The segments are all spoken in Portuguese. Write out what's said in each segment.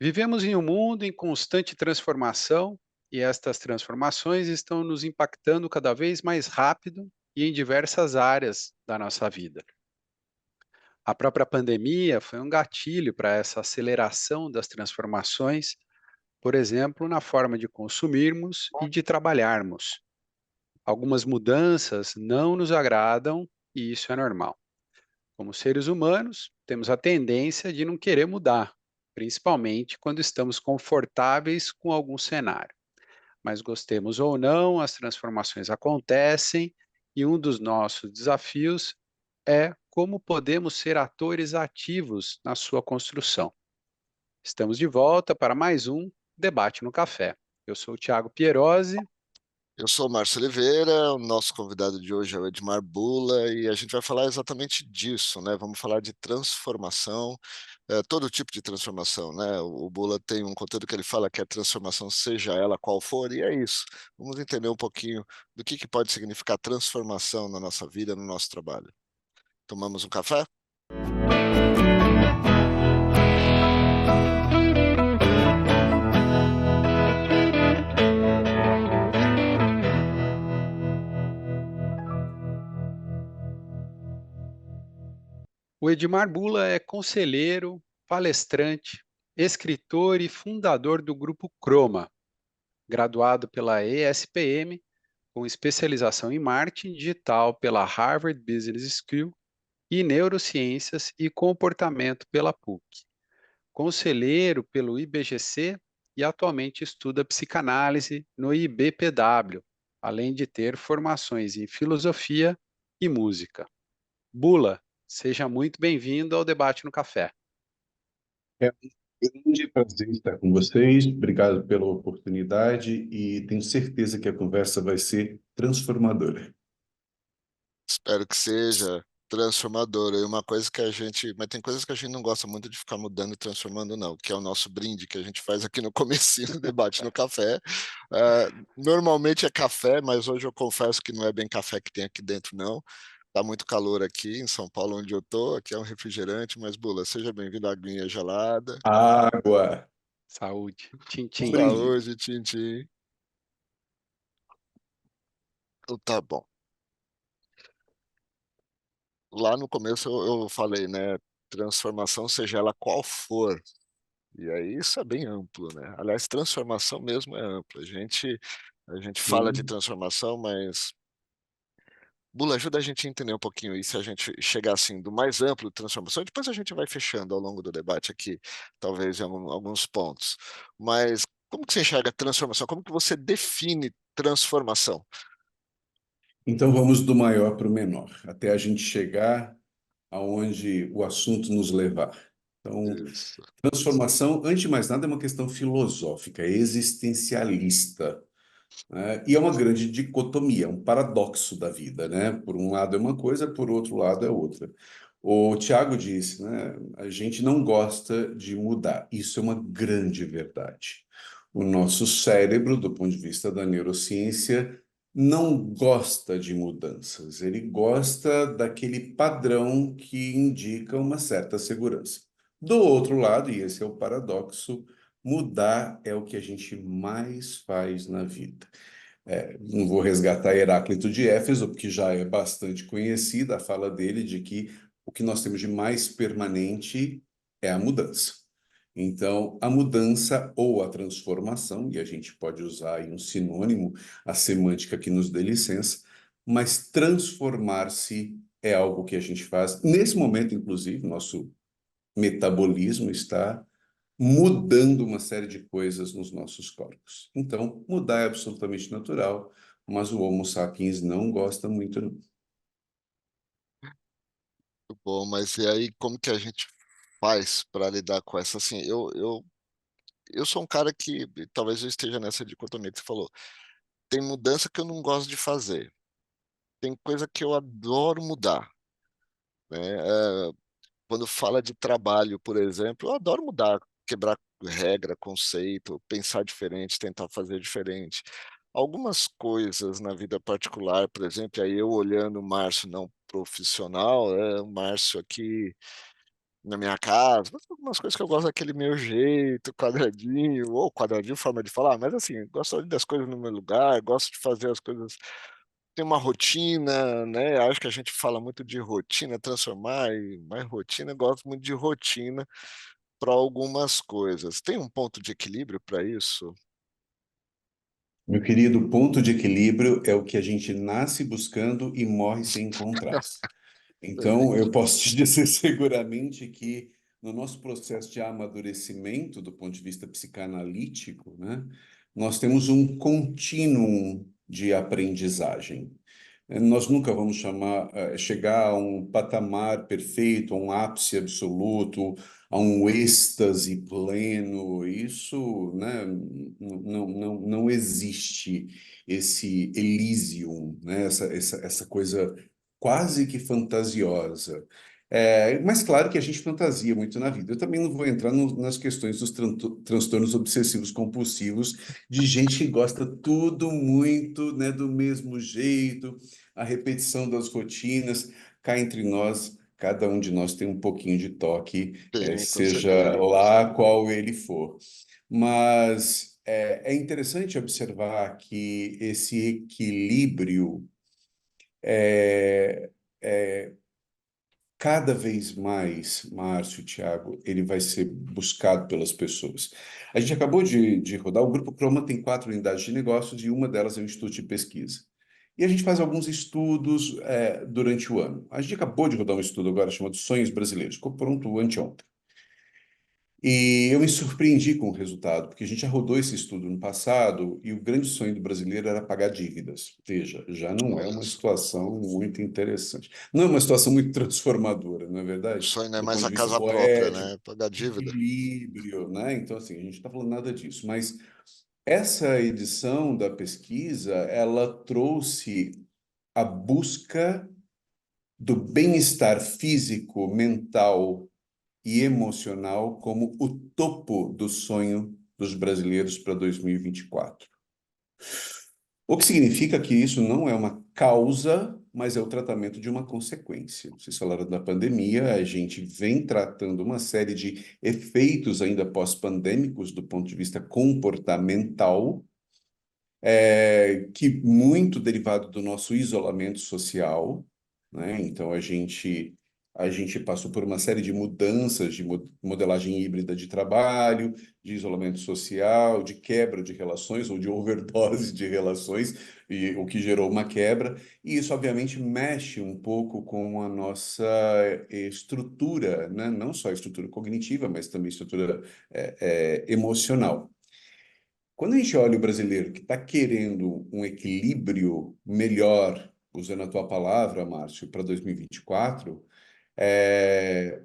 Vivemos em um mundo em constante transformação e estas transformações estão nos impactando cada vez mais rápido e em diversas áreas da nossa vida. A própria pandemia foi um gatilho para essa aceleração das transformações, por exemplo, na forma de consumirmos e de trabalharmos. Algumas mudanças não nos agradam e isso é normal. Como seres humanos, temos a tendência de não querer mudar, principalmente quando estamos confortáveis com algum cenário. Mas gostemos ou não, as transformações acontecem e um dos nossos desafios é como podemos ser atores ativos na sua construção. Estamos de volta para mais um Debate no Café. Eu sou o Thiago Pierosi. Eu sou o Márcio Oliveira, o nosso convidado de hoje é o Edmar Bula e a gente vai falar exatamente disso, né, vamos falar de transformação, todo tipo de transformação, né, o Bula tem um conteúdo que ele fala que é transformação seja ela qual for, e é isso. Vamos entender um pouquinho do que pode significar transformação na nossa vida, no nosso trabalho. Tomamos um café? O Edmar Bula é conselheiro, palestrante, escritor e fundador do Grupo Croma, graduado pela ESPM, com especialização em marketing digital pela Harvard Business School e neurociências e comportamento pela PUC. Conselheiro pelo IBGC e atualmente estuda psicanálise no IBPW, além de ter formações em filosofia e música. Bula, seja muito bem-vindo ao Debate no Café. É um grande prazer estar com vocês. Obrigado pela oportunidade e tenho certeza que a conversa vai ser transformadora. Espero que seja transformadora. E uma coisa que a gente mas tem coisas que a gente não gosta muito de ficar mudando e transformando não, que é o nosso brinde que a gente faz aqui no comecinho do debate no café. Normalmente é café, mas hoje eu confesso que não é bem café que tem aqui dentro não. Tá muito calor aqui em São Paulo onde eu tô, aqui é um refrigerante, mas Bula, seja bem-vindo à aguinha gelada. Água, Saúde. um Tchim-tchim. brinde. Saúde, tchim-tchim. Então tá bom. Lá no começo eu falei, né, transformação seja ela qual for. E aí isso é bem amplo, né. Aliás, transformação mesmo é amplo. A gente fala de Sim. transformação, mas Bula, ajuda a gente a entender um pouquinho isso, se a gente chegar, assim, do mais amplo de transformação, depois a gente vai fechando ao longo do debate aqui, talvez em alguns pontos. Mas como que você enxerga transformação? Como que você define transformação? Então vamos do maior para o menor, até a gente chegar aonde o assunto nos levar. Então, Isso. transformação, antes de mais nada, é uma questão filosófica, existencialista, né? E é uma grande dicotomia, um paradoxo da vida, né? Por um lado é uma coisa, por outro lado é outra. O Tiago disse, né? A gente não gosta de mudar. Isso é uma grande verdade. O nosso cérebro, do ponto de vista da neurociência, não gosta de mudanças. Ele gosta daquele padrão que indica uma certa segurança. Do outro lado, e esse é o paradoxo, mudar é o que a gente mais faz na vida. Não vou resgatar Heráclito de Éfeso, porque já é bastante conhecida a fala dele de que o que nós temos de mais permanente é a mudança. Então, a mudança ou a transformação, e a gente pode usar aí um sinônimo, a semântica que nos dê licença, mas transformar-se é algo que a gente faz. Nesse momento, inclusive, nosso metabolismo está mudando uma série de coisas nos nossos corpos. Então, mudar é absolutamente natural, mas o Homo sapiens não gosta muito, não. Bom, mas e aí como que a gente faz para lidar com essa assim, eu sou um cara que talvez eu esteja nessa dicotomia que você falou, tem mudança que eu não gosto de fazer, tem coisa que eu adoro mudar, né, quando fala de trabalho, por exemplo, eu adoro mudar, quebrar regra, conceito, pensar diferente, tentar fazer diferente. Algumas coisas na vida particular, por exemplo, aí eu olhando o Márcio não profissional, o Márcio aqui na minha casa, mas algumas coisas que eu gosto daquele meu jeito, quadradinho, ou quadradinho, forma de falar, mas assim, eu gosto das coisas no meu lugar, gosto de fazer as coisas, tem uma rotina, né? Acho que a gente fala muito de rotina, transformar em mais rotina, eu gosto muito de rotina para algumas coisas. Tem um ponto de equilíbrio para isso? Meu querido, ponto de equilíbrio é o que a gente nasce buscando e morre sem encontrar. Então, eu Excelente. posso te dizer seguramente que no nosso processo de amadurecimento, do ponto de vista psicanalítico, né, nós temos um contínuo de aprendizagem. Nós nunca vamos chegar a um patamar perfeito, a um ápice absoluto, a um êxtase pleno. Isso, né, não existe esse Elysium, né, essa coisa quase que fantasiosa. Mas claro que a gente fantasia muito na vida. Eu também não vou entrar nas questões dos transtornos obsessivos compulsivos, de gente que gosta tudo muito, né, do mesmo jeito, a repetição das rotinas. Cá entre nós, cada um de nós tem um pouquinho de toque, Sim, com seja certeza. lá qual ele for. Mas é interessante observar que esse equilíbrio é, é, cada vez mais, Márcio, Thiago, ele vai ser buscado pelas pessoas. A gente acabou de rodar, o Grupo Croma tem 4 unidades de negócios e uma delas é um instituto de pesquisa. E a gente faz alguns estudos durante o ano. A gente acabou de rodar um estudo agora chamado Sonhos Brasileiros, ficou pronto anteontem. E eu me surpreendi com o resultado, porque a gente já rodou esse estudo no passado e o grande sonho do brasileiro era pagar dívidas. Veja, já não é Olha uma só. situação muito interessante. Não é uma situação muito transformadora, não é O verdade? sonho não é Do mais ponto a de vista casa própria, poético, né? Pagar dívida. equilíbrio, né? Então, assim, a gente está falando nada disso. Mas essa edição da pesquisa, ela trouxe a busca do bem-estar físico, mental e emocional como o topo do sonho dos brasileiros para 2024. O que significa que isso não é uma causa, mas é o tratamento de uma consequência. Vocês falaram da pandemia, a gente vem tratando uma série de efeitos ainda pós-pandêmicos do ponto de vista comportamental, que muito derivado do nosso isolamento social, né? Então a gente passou por uma série de mudanças de modelagem híbrida de trabalho, de isolamento social, de quebra de relações ou de overdose de relações, e o que gerou uma quebra, e isso obviamente mexe um pouco com a nossa estrutura, né? Não só a estrutura cognitiva, mas também a estrutura emocional. Quando a gente olha o brasileiro que está querendo um equilíbrio melhor, usando a tua palavra, Márcio, para 2024, é,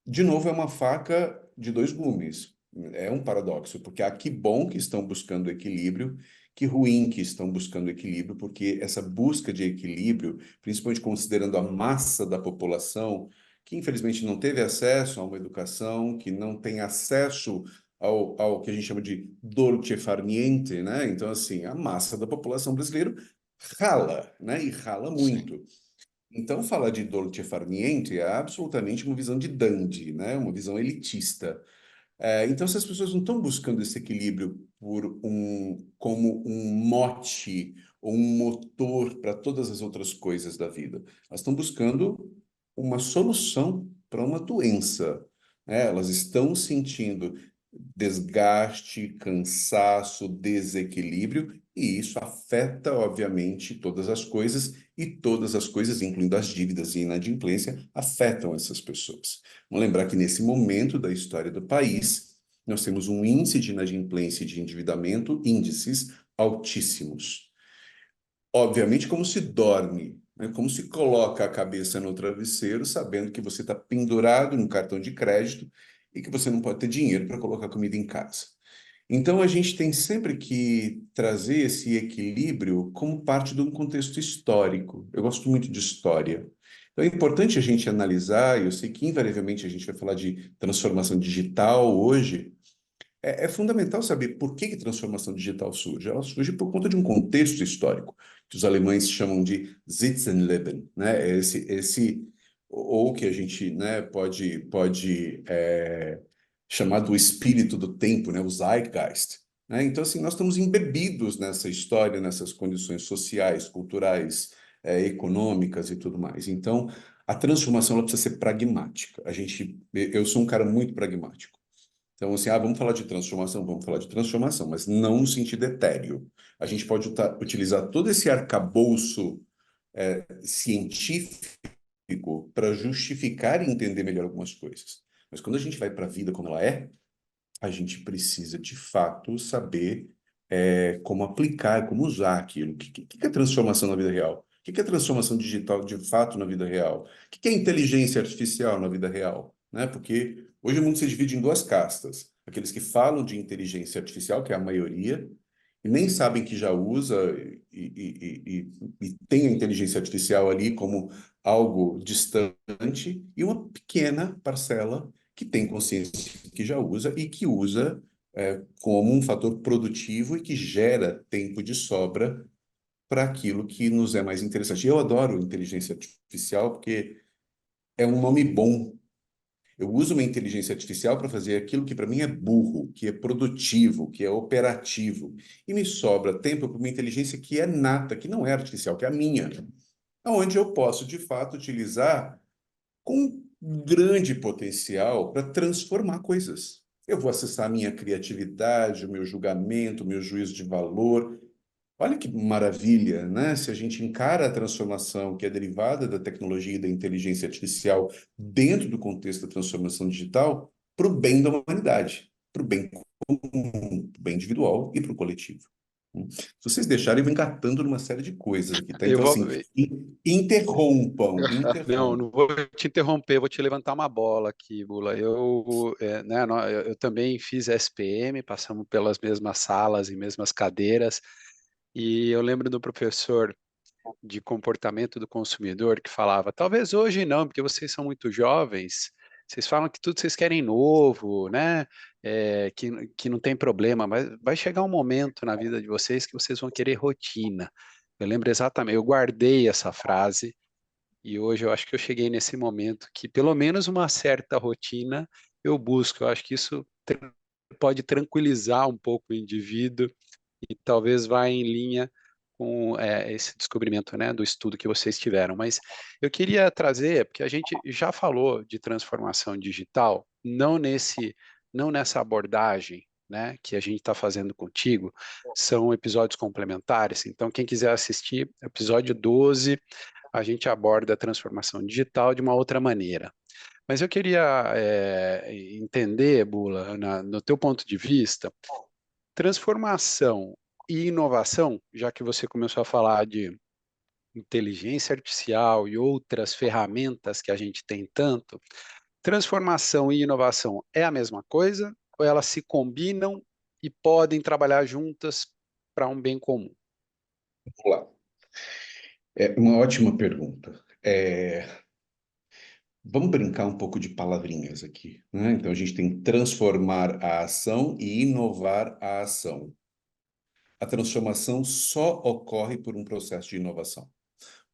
de novo é uma faca de dois gumes. É um paradoxo, porque há que bom que estão buscando equilíbrio, que ruim que estão buscando equilíbrio, porque essa busca de equilíbrio, principalmente considerando a massa da população, que infelizmente não teve acesso a uma educação, que não tem acesso ao que a gente chama de dolce far niente, né? Então, assim, a massa da população brasileira rala, né? E rala Sim, muito. Então, falar de dolce far niente é absolutamente uma visão de dandy, né? Uma visão elitista. Então, se as pessoas não estão buscando esse equilíbrio como um mote ou um motor para todas as outras coisas da vida, elas estão buscando uma solução para uma doença, né? Elas estão sentindo desgaste, cansaço, desequilíbrio, e isso afeta, obviamente, todas as coisas, e todas as coisas, incluindo as dívidas e inadimplência, afetam essas pessoas. Vamos lembrar que nesse momento da história do país, nós temos um índice de inadimplência e de endividamento, índices altíssimos. Obviamente, como se dorme, né? Como se coloca a cabeça no travesseiro, sabendo que você está pendurado no cartão de crédito e que você não pode ter dinheiro para colocar comida em casa. Então, a gente tem sempre que trazer esse equilíbrio como parte de um contexto histórico. Eu gosto muito de história. Então, é importante a gente analisar, e eu sei que invariavelmente a gente vai falar de transformação digital hoje. É fundamental saber por que transformação digital surge. Ela surge por conta de um contexto histórico, que os alemães chamam de Sitzenleben, né? É esse ou que a gente, né, pode chamar do espírito do tempo, né, o Zeitgeist. Né? Então, assim, nós estamos embebidos nessa história, nessas condições sociais, culturais, econômicas e tudo mais. Então, a transformação ela precisa ser pragmática. Eu sou um cara muito pragmático. Então, assim, vamos falar de transformação, mas não no sentido etéreo. A gente pode utilizar todo esse arcabouço científico para justificar e entender melhor algumas coisas. Mas quando a gente vai para a vida como ela é, a gente precisa, de fato, saber como aplicar, como usar aquilo. O que é transformação na vida real? O que é transformação digital, de fato, na vida real? O que é inteligência artificial na vida real? Né? Porque hoje o mundo se divide em duas castas. Aqueles que falam de inteligência artificial, que é a maioria, e nem sabem que já usa e tem a inteligência artificial ali como algo distante, e uma pequena parcela que tem consciência que já usa e que usa como um fator produtivo e que gera tempo de sobra para aquilo que nos é mais interessante. Eu adoro inteligência artificial porque é um nome bom. Eu uso uma inteligência artificial para fazer aquilo que para mim é burro, que é produtivo, que é operativo. E me sobra tempo para uma inteligência que é nata, que não é artificial, que é a minha. Onde eu posso, de fato, utilizar com grande potencial para transformar coisas. Eu vou acessar a minha criatividade, o meu julgamento, o meu juízo de valor. Olha que maravilha, né? Se a gente encara a transformação que é derivada da tecnologia e da inteligência artificial dentro do contexto da transformação digital para o bem da humanidade, para o bem comum, para o bem individual e para o coletivo. Se vocês deixarem, eu vou engatando numa série de coisas aqui, tá? Eu Então, vou, assim, interrompam, não, interrompam. não vou te interromper, vou te levantar uma bola aqui, Bula. Eu também fiz SPM, passamos pelas mesmas salas e mesmas cadeiras, e eu lembro do professor de comportamento do consumidor que falava, talvez hoje não, porque vocês são muito jovens, vocês falam que tudo vocês querem novo, né? Que não tem problema, mas vai chegar um momento na vida de vocês que vocês vão querer rotina. Eu lembro exatamente, eu guardei essa frase e hoje eu acho que eu cheguei nesse momento que pelo menos uma certa rotina eu busco. Eu acho que isso pode tranquilizar um pouco o indivíduo e talvez vá em linha com esse descobrimento, né, do estudo que vocês tiveram. Mas eu queria trazer, porque a gente já falou de transformação digital, não nessa abordagem, né, que a gente está fazendo contigo, são episódios complementares. Então, quem quiser assistir, episódio 12, a gente aborda a transformação digital de uma outra maneira. Mas eu queria entender, Bula, no teu ponto de vista, transformação e inovação, já que você começou a falar de inteligência artificial e outras ferramentas que a gente tem tanto, transformação e inovação é a mesma coisa ou elas se combinam e podem trabalhar juntas para um bem comum? Vamos lá. É uma ótima pergunta. Vamos brincar um pouco de palavrinhas aqui, né? Então, a gente tem transformar a ação e inovar a ação. A transformação só ocorre por um processo de inovação.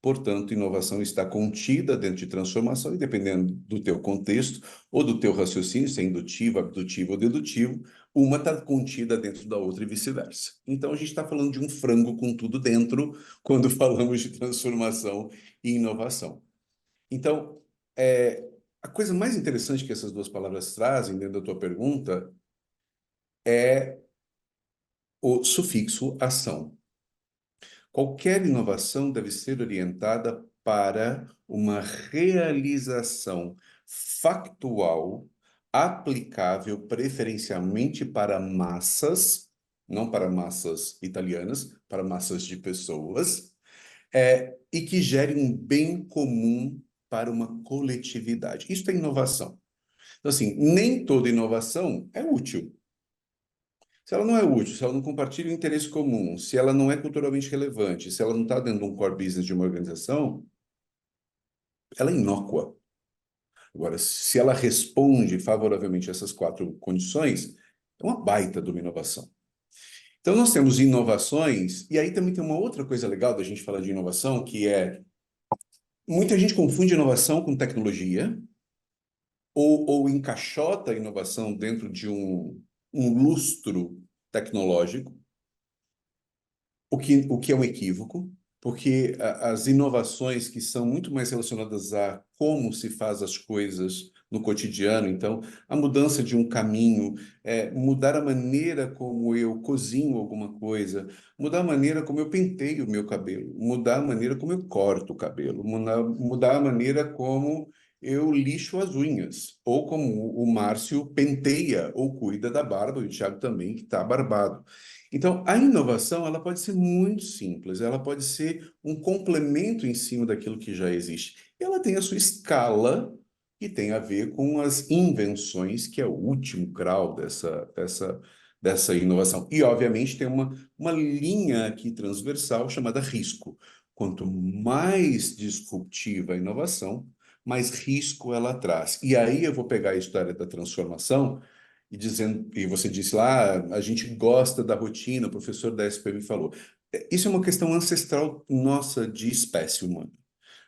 Portanto, inovação está contida dentro de transformação e dependendo do teu contexto ou do teu raciocínio, se é indutivo, abdutivo ou dedutivo, uma está contida dentro da outra e vice-versa. Então, a gente está falando de um frango com tudo dentro quando falamos de transformação e inovação. Então, a coisa mais interessante que essas duas palavras trazem dentro da tua pergunta é o sufixo ação. Qualquer inovação deve ser orientada para uma realização factual, aplicável preferencialmente para massas, não para massas italianas, para massas de pessoas, e que gere um bem comum para uma coletividade. Isso é inovação. Então, assim, nem toda inovação é útil. Se ela não é útil, se ela não compartilha o interesse comum, se ela não é culturalmente relevante, se ela não está dentro de um core business de uma organização, ela é inócua. Agora, se ela responde favoravelmente a essas quatro condições, é uma baita de uma inovação. Então, nós temos inovações, e aí também tem uma outra coisa legal da gente falar de inovação, que é Muita gente confunde inovação com tecnologia, ou encaixota a inovação dentro de um lustro tecnológico, o que é um equívoco, porque as inovações que são muito mais relacionadas a como se faz as coisas no cotidiano, então, a mudança de um caminho, mudar a maneira como eu cozinho alguma coisa, mudar a maneira como eu penteio o meu cabelo, mudar a maneira como eu corto o cabelo, mudar a maneira como eu lixo as unhas, ou como o Márcio penteia ou cuida da barba, e o Thiago também, que está barbado. Então, a inovação, ela pode ser muito simples, ela pode ser um complemento em cima daquilo que já existe. Ela tem a sua escala, que tem a ver com as invenções, que é o último grau dessa inovação. E, obviamente, tem uma linha aqui transversal chamada risco. Quanto mais disruptiva a inovação, mais risco ela traz. E aí eu vou pegar a história da transformação e você disse lá, a gente gosta da rotina, o professor da SPM falou. Isso é uma questão ancestral nossa de espécie humana.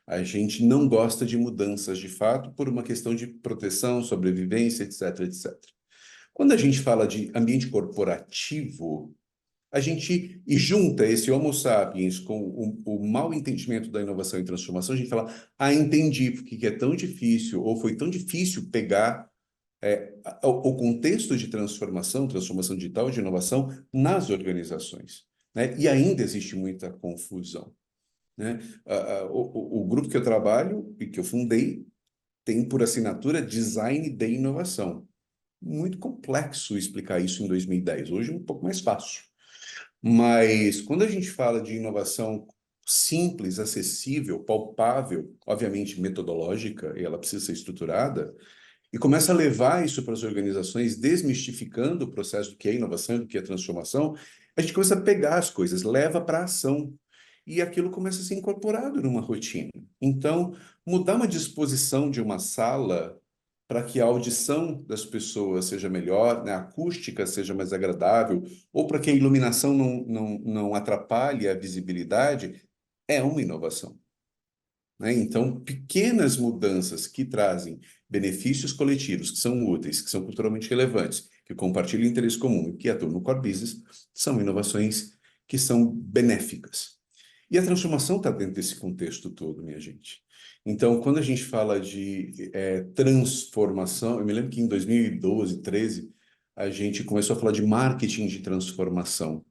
A gente não gosta de mudanças de fato por uma questão de proteção, sobrevivência, etc, etc. Quando a gente fala de ambiente corporativo, a gente e junta esse Homo sapiens com o mau entendimento da inovação e transformação, a gente fala, entendi porque que é tão difícil, ou foi tão difícil pegar o contexto de transformação digital, de inovação nas organizações, né? E ainda existe muita confusão, né? O grupo que eu trabalho e que eu fundei tem por assinatura Design de Inovação. Muito complexo explicar isso em 2010. Hoje é um pouco mais fácil. Mas quando a gente fala de inovação simples, acessível, palpável, obviamente metodológica, e ela precisa ser estruturada, e começa a levar isso para as organizações, desmistificando o processo do que é inovação, do que é transformação, a gente começa a pegar as coisas, leva para a ação. E aquilo começa a ser incorporado numa rotina. Então, mudar uma disposição de uma sala para que a audição das pessoas seja melhor, né, a acústica seja mais agradável, ou para que a iluminação não atrapalhe a visibilidade, é uma inovação, né? Então, pequenas mudanças que trazem benefícios coletivos, que são úteis, que são culturalmente relevantes, que compartilham o interesse comum e que atuam no core business, são inovações que são benéficas. E a transformação está dentro desse contexto todo, minha gente. Então, quando a gente fala de transformação, eu me lembro que em 2012, 13, a gente começou a falar de marketing de transformação,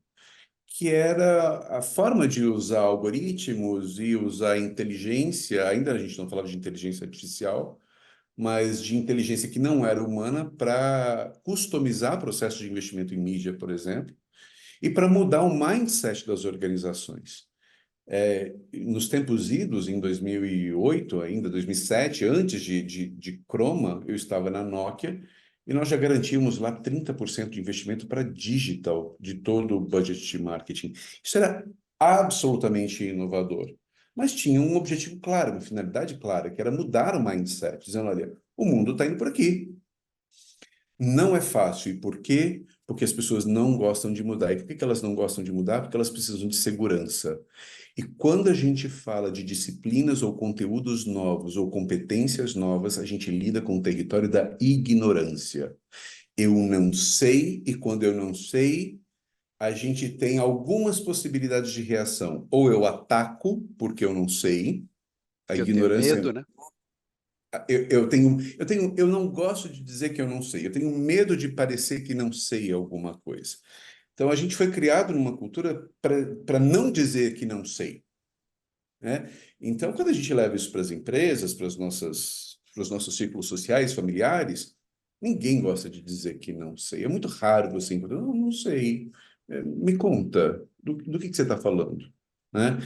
que era a forma de usar algoritmos e usar inteligência, ainda a gente não falava de inteligência artificial, mas de inteligência que não era humana para customizar processos de investimento em mídia, por exemplo, e para mudar o mindset das organizações. Nos tempos idos, em 2008, ainda 2007, antes de Chroma, eu estava na Nokia e nós já garantíamos lá 30% de investimento para digital de todo o budget de marketing. Isso era absolutamente inovador, mas tinha um objetivo claro, uma finalidade clara, que era mudar o mindset, dizendo, olha, o mundo está indo por aqui. Não é fácil. E por quê? Porque as pessoas não gostam de mudar. E por que elas não gostam de mudar? Porque elas precisam de segurança. E quando a gente fala de disciplinas ou conteúdos novos ou competências novas, a gente lida com o território da ignorância. Eu não sei, e quando eu não sei, a gente tem algumas possibilidades de reação. Ou eu ataco, porque eu não sei, a Que eu tenho ignorância. medo, né? Eu não gosto de dizer que eu não sei, eu tenho medo de parecer que não sei alguma coisa. Então, a gente foi criado numa cultura para não dizer que não sei, né? Então, quando a gente leva isso para as empresas, para os nossos círculos sociais, familiares, ninguém gosta de dizer que não sei. É muito raro você encontrar, não sei. Me conta, do que você está falando, né?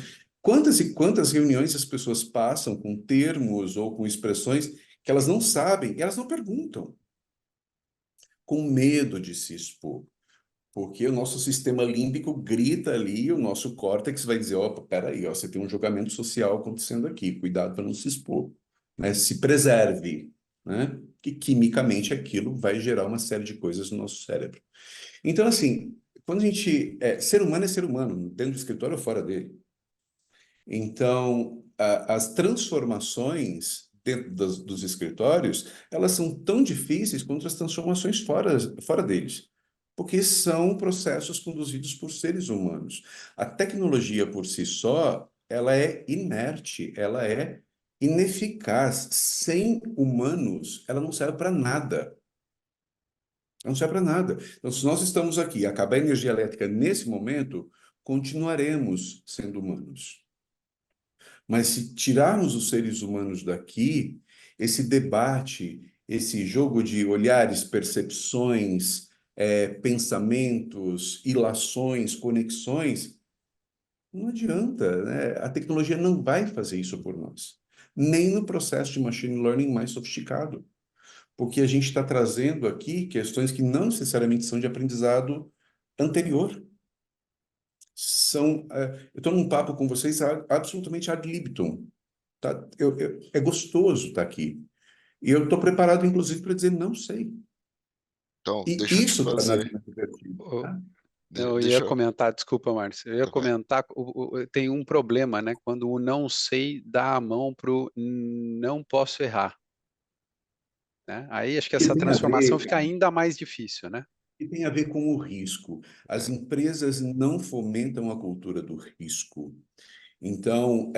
Quantas e quantas reuniões as pessoas passam com termos ou com expressões que elas não sabem, e elas não perguntam, com medo de se expor. Porque o nosso sistema límbico grita ali, e o nosso córtex vai dizer, opa, peraí, ó, você tem um julgamento social acontecendo aqui, cuidado para não se expor, né? Se preserve, né? Que quimicamente aquilo vai gerar uma série de coisas no nosso cérebro. Então, assim, quando a gente... ser humano é ser humano, dentro do escritório ou fora dele. Então, as transformações dentro dos escritórios, elas são tão difíceis quanto as transformações fora deles, porque são processos conduzidos por seres humanos. A tecnologia por si só, ela é inerte, ela é ineficaz. Sem humanos, ela não serve para nada. Não serve para nada. Então, se nós estamos aqui, acabar a energia elétrica nesse momento, continuaremos sendo humanos. Mas se tirarmos os seres humanos daqui, esse debate, esse jogo de olhares, percepções, pensamentos, ilações, conexões, não adianta, né? A tecnologia não vai fazer isso por nós. Nem no processo de machine learning mais sofisticado. Porque a gente está trazendo aqui questões que não necessariamente são de aprendizado anterior. Eu estou num papo com vocês absolutamente ad libitum. Tá? É gostoso estar aqui. E eu estou preparado, inclusive, para dizer não sei. Então, E deixa eu te isso torna a fazer, vida divertida. O- Tá? Eu ia deixa eu, comentar, desculpa, Márcio, eu ia vai. comentar, tem um problema, né? Quando o não sei dá a mão para o não posso errar, né? Aí acho que E essa tem a transformação ver, fica ainda mais difícil, né? e tem a ver com o risco. As É. empresas não fomentam a cultura do risco. Então,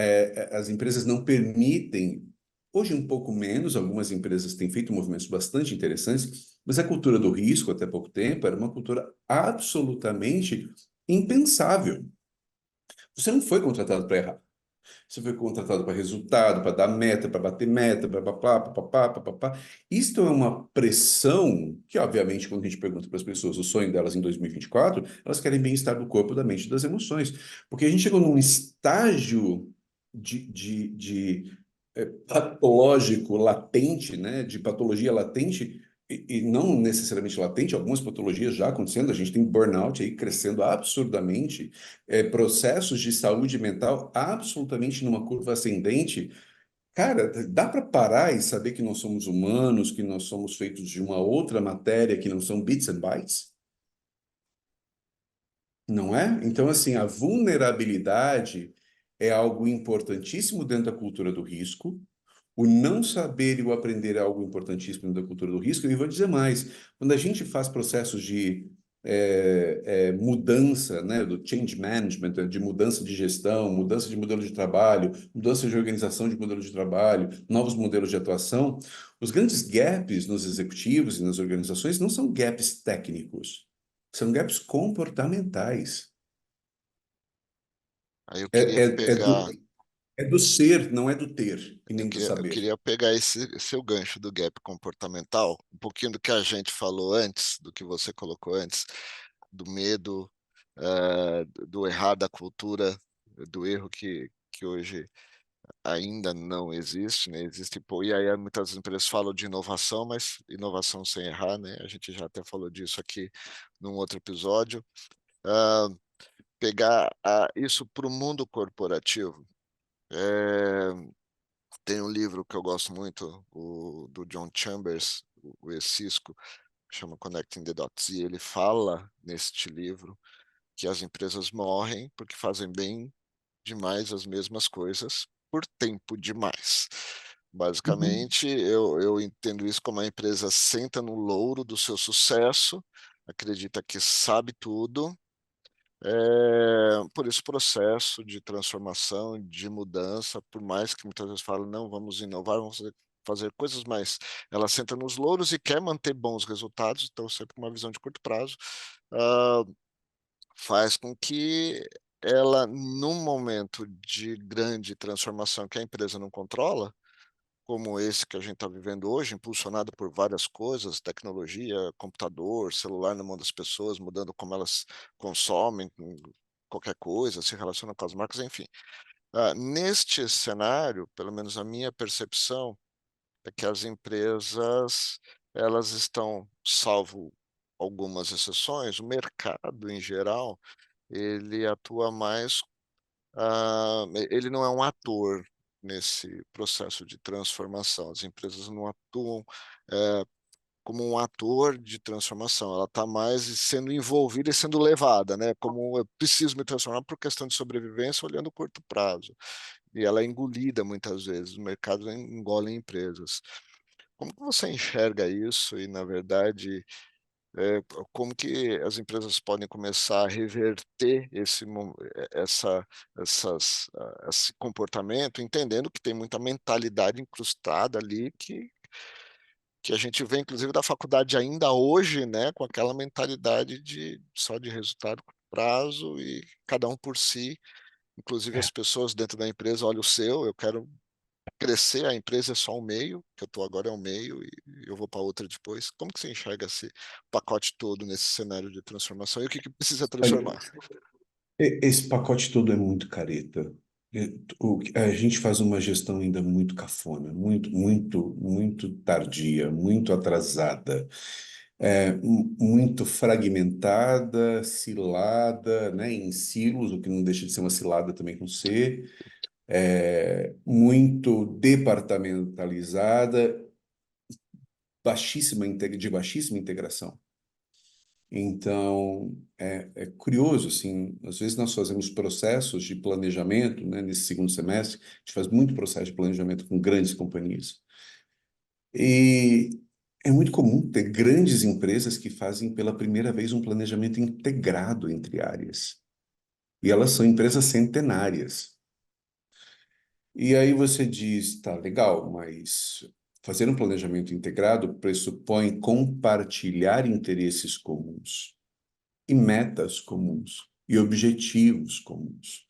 as empresas não permitem, hoje um pouco menos, algumas empresas têm feito movimentos bastante interessantes, mas a cultura do risco, até pouco tempo, era uma cultura absolutamente impensável. Você não foi contratado para errar. Você foi contratado para resultado, para dar meta, para bater meta, papapá, papapá, papapá. Isto é uma pressão que, obviamente, quando a gente pergunta para as pessoas o sonho delas em 2024, elas querem bem-estar do corpo, da mente e das emoções. Porque a gente chegou num estágio patológico latente, né, de patologia latente, e não necessariamente latente, algumas patologias já acontecendo, a gente tem burnout aí crescendo absurdamente, processos de saúde mental absolutamente numa curva ascendente. Cara, dá para parar e saber que nós somos humanos, que nós somos feitos de uma outra matéria, que não são bits and bytes? Não é? Então, assim, a vulnerabilidade é algo importantíssimo dentro da cultura do risco. O não saber e o aprender é algo importantíssimo dentro da cultura do risco. E vou dizer mais: quando a gente faz processos de mudança, né, do change management, de mudança de gestão, mudança de modelo de trabalho, mudança de organização de modelo de trabalho, novos modelos de atuação, os grandes gaps nos executivos e nas organizações não são gaps técnicos, são gaps comportamentais. Aí eu É, queria é, é do, pegar, é do ser, não é do ter e eu nem do queria, eu saber. queria pegar esse seu gancho do gap comportamental, um pouquinho do que a gente falou antes, do que você colocou antes, do medo, do errar, da cultura, do erro que hoje ainda não existe, né? Existe, pô, e aí muitas empresas falam de inovação, mas inovação sem errar, né? A gente já até falou disso aqui num outro episódio. Ah, pegar isso para o mundo corporativo. É, tem um livro que eu gosto muito, do John Chambers, o ex-Cisco, chama Connecting the Dots, e ele fala neste livro que as empresas morrem porque fazem bem demais as mesmas coisas por tempo demais. Uhum. Basicamente, eu entendo isso como a empresa senta no louro do seu sucesso, acredita que sabe tudo. Por esse processo de transformação, de mudança, por mais que muitas vezes falem, não, vamos inovar, vamos fazer coisas, mas ela senta nos louros e quer manter bons resultados, então sempre com uma visão de curto prazo, ah, faz com que ela, num momento de grande transformação que a empresa não controla, como esse que a gente está vivendo hoje, impulsionado por várias coisas, tecnologia, computador, celular na mão das pessoas, mudando como elas consomem qualquer coisa, se relacionam com as marcas, enfim. Neste cenário, pelo menos a minha percepção, é que as empresas, elas estão, salvo algumas exceções, o mercado em geral, ele atua mais, ele não é um ator nesse processo de transformação. As empresas não atuam como um ator de transformação, ela está mais sendo envolvida e sendo levada, né? Como eu preciso me transformar por questão de sobrevivência, olhando o curto prazo. E ela é engolida muitas vezes, o mercado engole empresas. Como que você enxerga isso e, na verdade, como que as empresas podem começar a reverter esse comportamento, entendendo que tem muita mentalidade incrustada ali que a gente vê, inclusive, da faculdade ainda hoje, né, com aquela mentalidade só de resultado curto prazo e cada um por si. Inclusive as pessoas dentro da empresa, olha o seu, eu quero crescer, a empresa é só um meio, que eu estou agora é um meio e eu vou para outra depois. Como que você enxerga esse pacote todo nesse cenário de transformação e o que precisa Olha, transformar? esse pacote todo é muito careta. A gente faz uma gestão ainda muito cafona, muito tardia, muito atrasada, muito fragmentada, cilada, né, em silos, o que não deixa de ser uma cilada também com C, muito departamentalizada, de baixíssima integração. Então, é curioso, assim, às vezes nós fazemos processos de planejamento, né, nesse segundo semestre, a gente faz muito processo de planejamento com grandes companhias. E é muito comum ter grandes empresas que fazem pela primeira vez um planejamento integrado entre áreas. E elas são empresas centenárias. E aí você diz, tá, legal, mas fazer um planejamento integrado pressupõe compartilhar interesses comuns e metas comuns e objetivos comuns.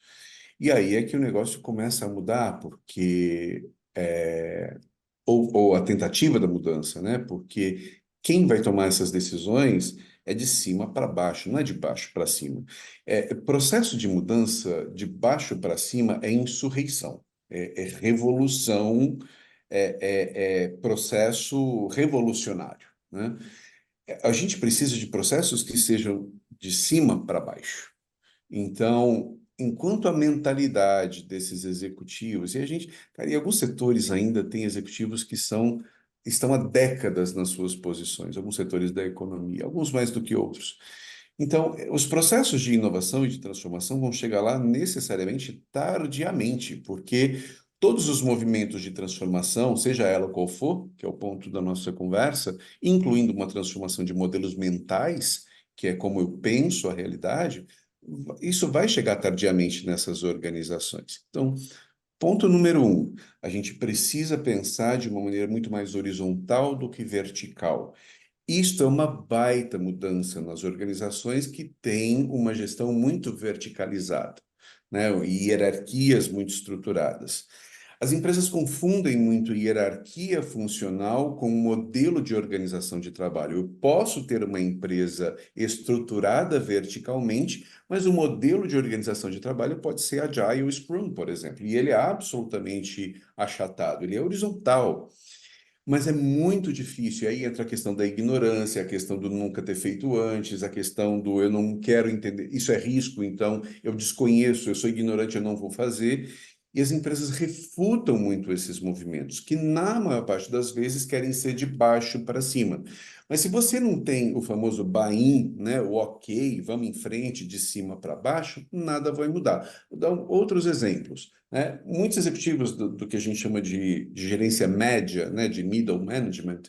E aí é que o negócio começa a mudar, porque ou a tentativa da mudança, né? Porque quem vai tomar essas decisões é de cima para baixo, não é de baixo para cima. Processo de mudança de baixo para cima é insurreição, é revolução, é processo revolucionário, né? A gente precisa de processos que sejam de cima para baixo. Então, enquanto a mentalidade desses executivos, e a gente, cara, em alguns setores ainda tem executivos que estão há décadas nas suas posições, alguns setores da economia, alguns mais do que outros. Então, os processos de inovação e de transformação vão chegar lá necessariamente tardiamente, porque todos os movimentos de transformação, seja ela qual for, que é o ponto da nossa conversa, incluindo uma transformação de modelos mentais, que é como eu penso a realidade, isso vai chegar tardiamente nessas organizações. Então, ponto número um, a gente precisa pensar de uma maneira muito mais horizontal do que vertical. Isto é uma baita mudança nas organizações que têm uma gestão muito verticalizada, né? E hierarquias muito estruturadas. As empresas confundem muito hierarquia funcional com modelo de organização de trabalho. Eu posso ter uma empresa estruturada verticalmente, mas o modelo de organização de trabalho pode ser Agile ou Scrum, por exemplo, e ele é absolutamente achatado, ele é horizontal. Mas é muito difícil. E aí entra a questão da ignorância, a questão do nunca ter feito antes, a questão do eu não quero entender. Isso é risco, então eu desconheço, eu sou ignorante, eu não vou fazer. E as empresas refutam muito esses movimentos, que na maior parte das vezes querem ser de baixo para cima. Mas se você não tem o famoso buy-in, né, o ok, vamos em frente, de cima para baixo, nada vai mudar. Vou dar outros exemplos, né? Muitos executivos do que a gente chama de gerência média, né, de middle management,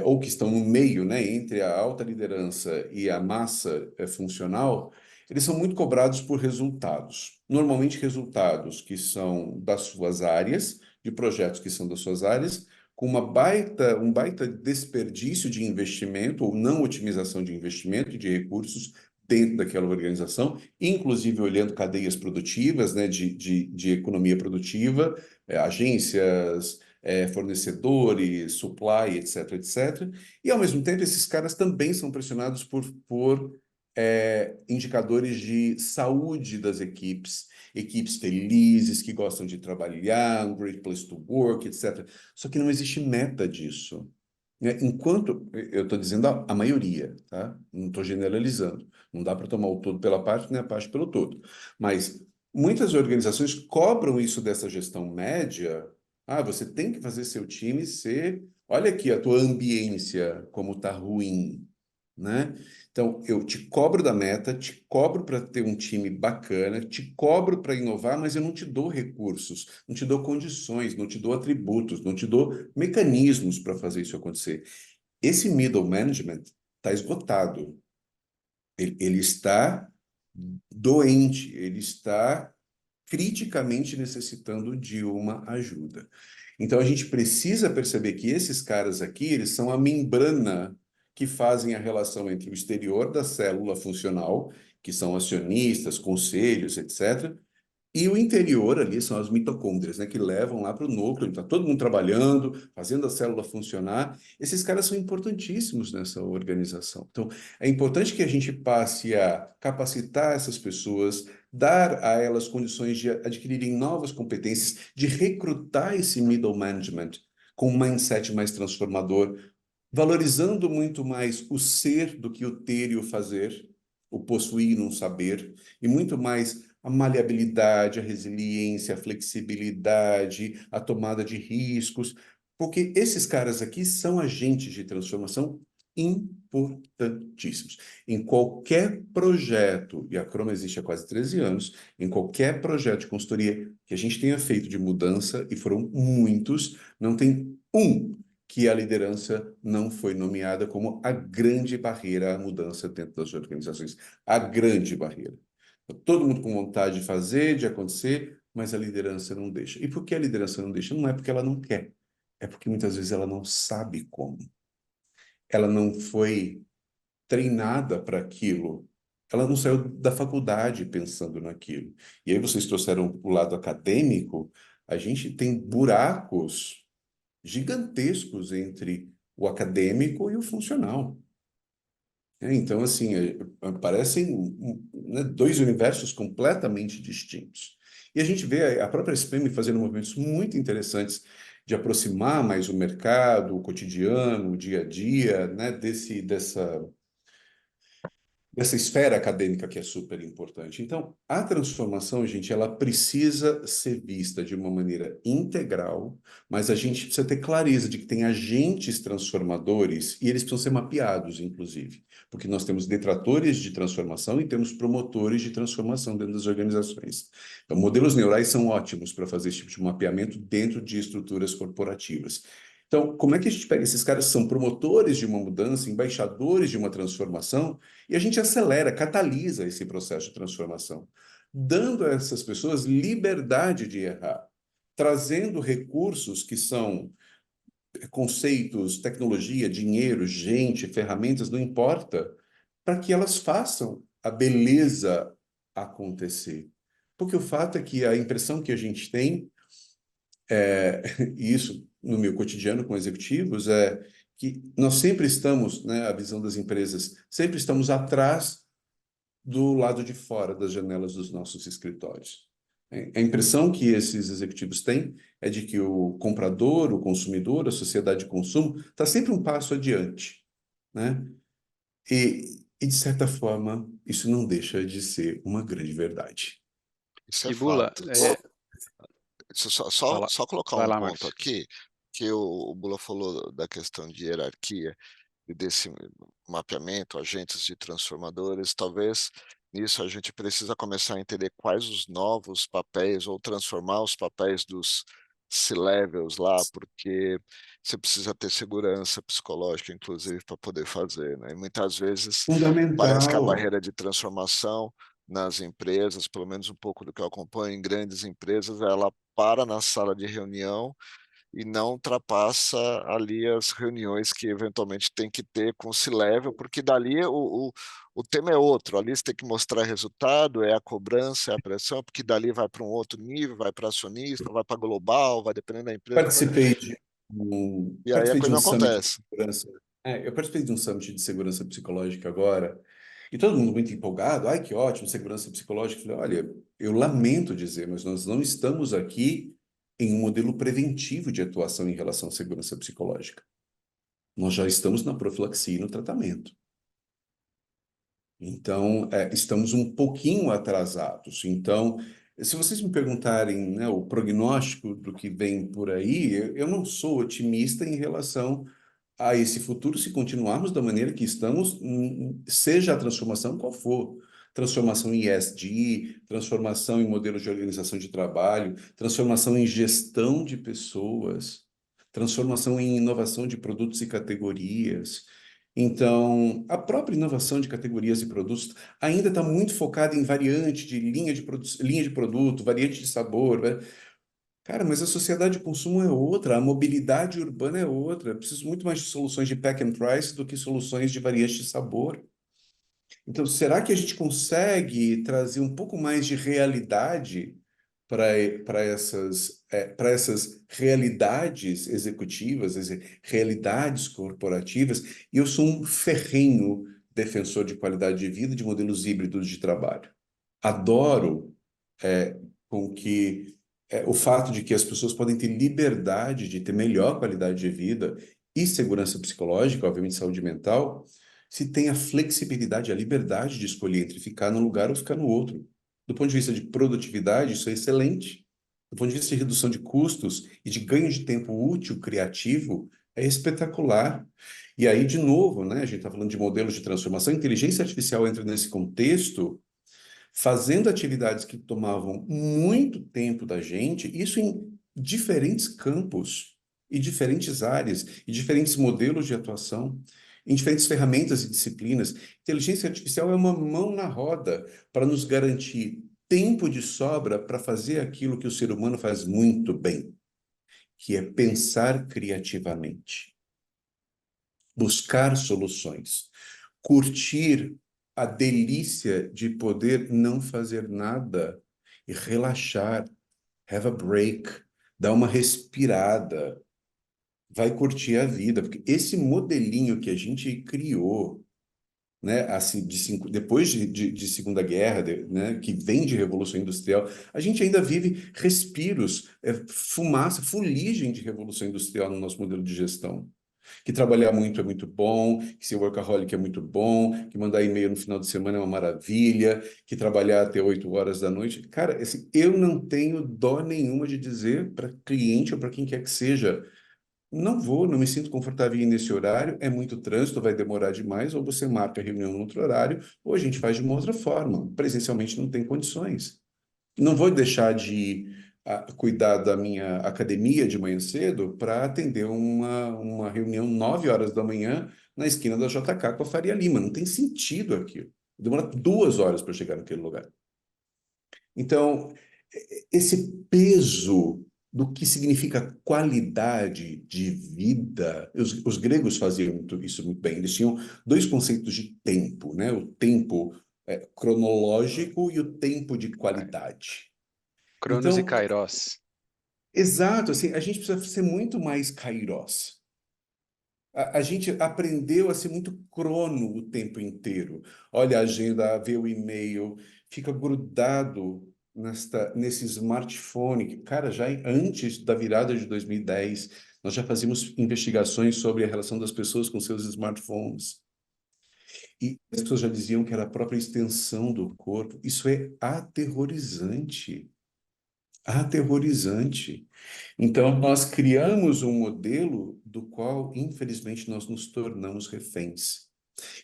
ou que estão no meio, né, entre a alta liderança e a massa funcional, eles são muito cobrados por resultados. Normalmente resultados que são das suas áreas, de projetos que são das suas áreas, com um baita desperdício de investimento ou não otimização de investimento de recursos dentro daquela organização, inclusive olhando cadeias produtivas, né, de economia produtiva, agências, fornecedores, supply, etc., etc. E, ao mesmo tempo, esses caras também são pressionados por indicadores de saúde das equipes, equipes felizes, que gostam de trabalhar, um great place to work, etc. Só que não existe meta disso, né? Enquanto, eu estou dizendo a maioria, tá? Não estou generalizando. Não dá para tomar o todo pela parte, nem a parte pelo todo. Mas muitas organizações cobram isso dessa gestão média. Ah, você tem que fazer seu time ser Olha aqui a tua ambiência, como está ruim, né? Então, eu te cobro da meta, te cobro para ter um time bacana, te cobro para inovar, mas eu não te dou recursos, não te dou condições, não te dou atributos, não te dou mecanismos para fazer isso acontecer. Esse middle management está esgotado. Ele está doente, ele está criticamente necessitando de uma ajuda. Então a gente precisa perceber que esses caras aqui, eles são a membrana que fazem a relação entre o exterior da célula funcional, que são acionistas, conselhos, etc., e o interior ali são as mitocôndrias, né, que levam lá para o núcleo, está todo mundo trabalhando, fazendo a célula funcionar. Esses caras são importantíssimos nessa organização. Então, é importante que a gente passe a capacitar essas pessoas, dar a elas condições de adquirirem novas competências, de recrutar esse middle management com um mindset mais transformador, valorizando muito mais o ser do que o ter e o fazer, o possuir e não saber, e muito mais a maleabilidade, a resiliência, a flexibilidade, a tomada de riscos, porque esses caras aqui são agentes de transformação importantíssimos. Em qualquer projeto, e a Chroma existe há quase 13 anos, em qualquer projeto de consultoria que a gente tenha feito de mudança, e foram muitos, não tem um que a liderança não foi nomeada como a grande barreira à mudança dentro das organizações. A grande barreira. Todo mundo com vontade de fazer, de acontecer, mas a liderança não deixa. E por que a liderança não deixa? Não é porque ela não quer, é porque muitas vezes ela não sabe como. Ela não foi treinada para aquilo. Ela não saiu da faculdade pensando naquilo. E aí vocês trouxeram o lado acadêmico, a gente tem buracos gigantescos entre o acadêmico e o funcional. Então, assim, parecem né, dois universos completamente distintos. E a gente vê a própria SPM fazendo movimentos muito interessantes de aproximar mais o mercado, o cotidiano, o dia a dia, né, dessa esfera acadêmica que é super importante. Então, a transformação, gente, ela precisa ser vista de uma maneira integral, mas a gente precisa ter clareza de que tem agentes transformadores e eles precisam ser mapeados, inclusive, porque nós temos detratores de transformação e temos promotores de transformação dentro das organizações. Então, modelos neurais são ótimos para fazer esse tipo de mapeamento dentro de estruturas corporativas. Então, como é que a gente pega esses caras que são promotores de uma mudança, embaixadores de uma transformação, e a gente acelera, catalisa esse processo de transformação, dando a essas pessoas liberdade de errar, trazendo recursos que são conceitos, tecnologia, dinheiro, gente, ferramentas, não importa, para que elas façam a beleza acontecer. Porque o fato é que a impressão que a gente tem e isso no meu cotidiano com executivos, é que nós sempre estamos, né, a visão das empresas, sempre estamos atrás do lado de fora das janelas dos nossos escritórios. A impressão que esses executivos têm é de que o comprador, o consumidor, a sociedade de consumo está sempre um passo adiante, né? De certa forma, isso não deixa de ser uma grande verdade. Isso é E Bula, fato. fala, Só colocar vai um lá, ponto Márcio. aqui, que o Bula falou da questão de hierarquia e desse mapeamento, agentes de transformadores, talvez nisso a gente precisa começar a entender quais os novos papéis ou transformar os papéis dos C-levels lá, porque você precisa ter segurança psicológica, inclusive, para poder fazer, né? E muitas vezes parece que a Fundamental. barreira de transformação nas empresas, pelo menos um pouco do que eu acompanho em grandes empresas, ela para na sala de reunião e não ultrapassa ali as reuniões que eventualmente tem que ter com o C-Level, porque dali o tema é outro, ali você tem que mostrar resultado, é a cobrança, é a pressão, porque dali vai para um outro nível, vai para acionista, vai para global, vai dependendo da empresa, e aí a Participei de coisa um não summit de acontece. segurança. Eu participei de um summit de segurança psicológica agora, e todo mundo muito empolgado. Ai, que ótimo, segurança psicológica. Eu falei, olha, eu lamento dizer, mas nós não estamos aqui em um modelo preventivo de atuação em relação à segurança psicológica. Nós já estamos na profilaxia e no tratamento. Então, estamos um pouquinho atrasados. Então, Se vocês me perguntarem, né, o prognóstico do que vem por aí, eu não sou otimista em relação a esse futuro se continuarmos da maneira que estamos, seja a transformação qual for. Transformação em ESG, transformação em modelos de organização de trabalho, transformação em gestão de pessoas, transformação em inovação de produtos e categorias. Então, a própria inovação de categorias e produtos ainda está muito focada em variante de linha de produto, variante de sabor, né? Cara, mas a sociedade de consumo é outra, a mobilidade urbana é outra. Eu preciso muito mais de soluções de pack and price do que soluções de variante de sabor. Então, será que a gente consegue trazer um pouco mais de realidade para essas realidades executivas, realidades corporativas? E eu sou um ferrenho defensor de qualidade de vida, de modelos híbridos de trabalho. Adoro é, com que o fato de que as pessoas podem ter liberdade de ter melhor qualidade de vida e segurança psicológica, obviamente saúde mental, se tem a flexibilidade, a liberdade de escolher entre ficar num lugar ou ficar no outro. Do ponto de vista de produtividade, isso é excelente. Do ponto de vista de redução de custos e de ganho de tempo útil criativo, é espetacular. E aí, de novo, né, a gente está falando de modelos de transformação, a inteligência artificial entra nesse contexto fazendo atividades que tomavam muito tempo da gente, isso em diferentes campos e diferentes áreas e diferentes modelos de atuação, em diferentes ferramentas e disciplinas. Inteligência artificial é uma mão na roda para nos garantir tempo de sobra para fazer aquilo que o ser humano faz muito bem, que é pensar criativamente, buscar soluções, curtir a delícia de poder não fazer nada e relaxar, have a break, dar uma respirada, vai curtir a vida, porque esse modelinho que a gente criou, né, assim, depois de Segunda Guerra, né, que vem de Revolução Industrial, a gente ainda vive respiros, fumaça, fuligem de Revolução Industrial no nosso modelo de gestão. Que trabalhar muito é muito bom, que ser workaholic é muito bom, que mandar e-mail no final de semana é uma maravilha, que trabalhar até 8 horas da noite. Cara, assim, eu não tenho dó nenhuma de dizer para cliente ou para quem quer que seja, não vou, não me sinto confortável em ir nesse horário, é muito trânsito, vai demorar demais, ou você marca a reunião em outro horário, ou a gente faz de uma outra forma. Presencialmente não tem condições. Não vou deixar de cuidar da minha academia de manhã cedo para atender uma reunião 9 horas da manhã na esquina da JK com a Faria Lima. Não tem sentido aquilo. Demora 2 horas para chegar naquele lugar. Então, esse peso do que significa qualidade de vida, os gregos faziam isso muito bem. Eles tinham dois conceitos de tempo, né? O tempo cronológico e o tempo de qualidade. Cronos e Então, Kairos. exato, assim, a gente precisa ser muito mais kairós. A gente aprendeu a ser muito crono o tempo inteiro. Olha a agenda, vê o e-mail, fica grudado nesse smartphone. Cara, já antes da virada de 2010, nós já fazíamos investigações sobre a relação das pessoas com seus smartphones. E as pessoas já diziam que era a própria extensão do corpo. Isso é aterrorizante. Aterrorizante. Então, nós criamos um modelo do qual, infelizmente, nós nos tornamos reféns.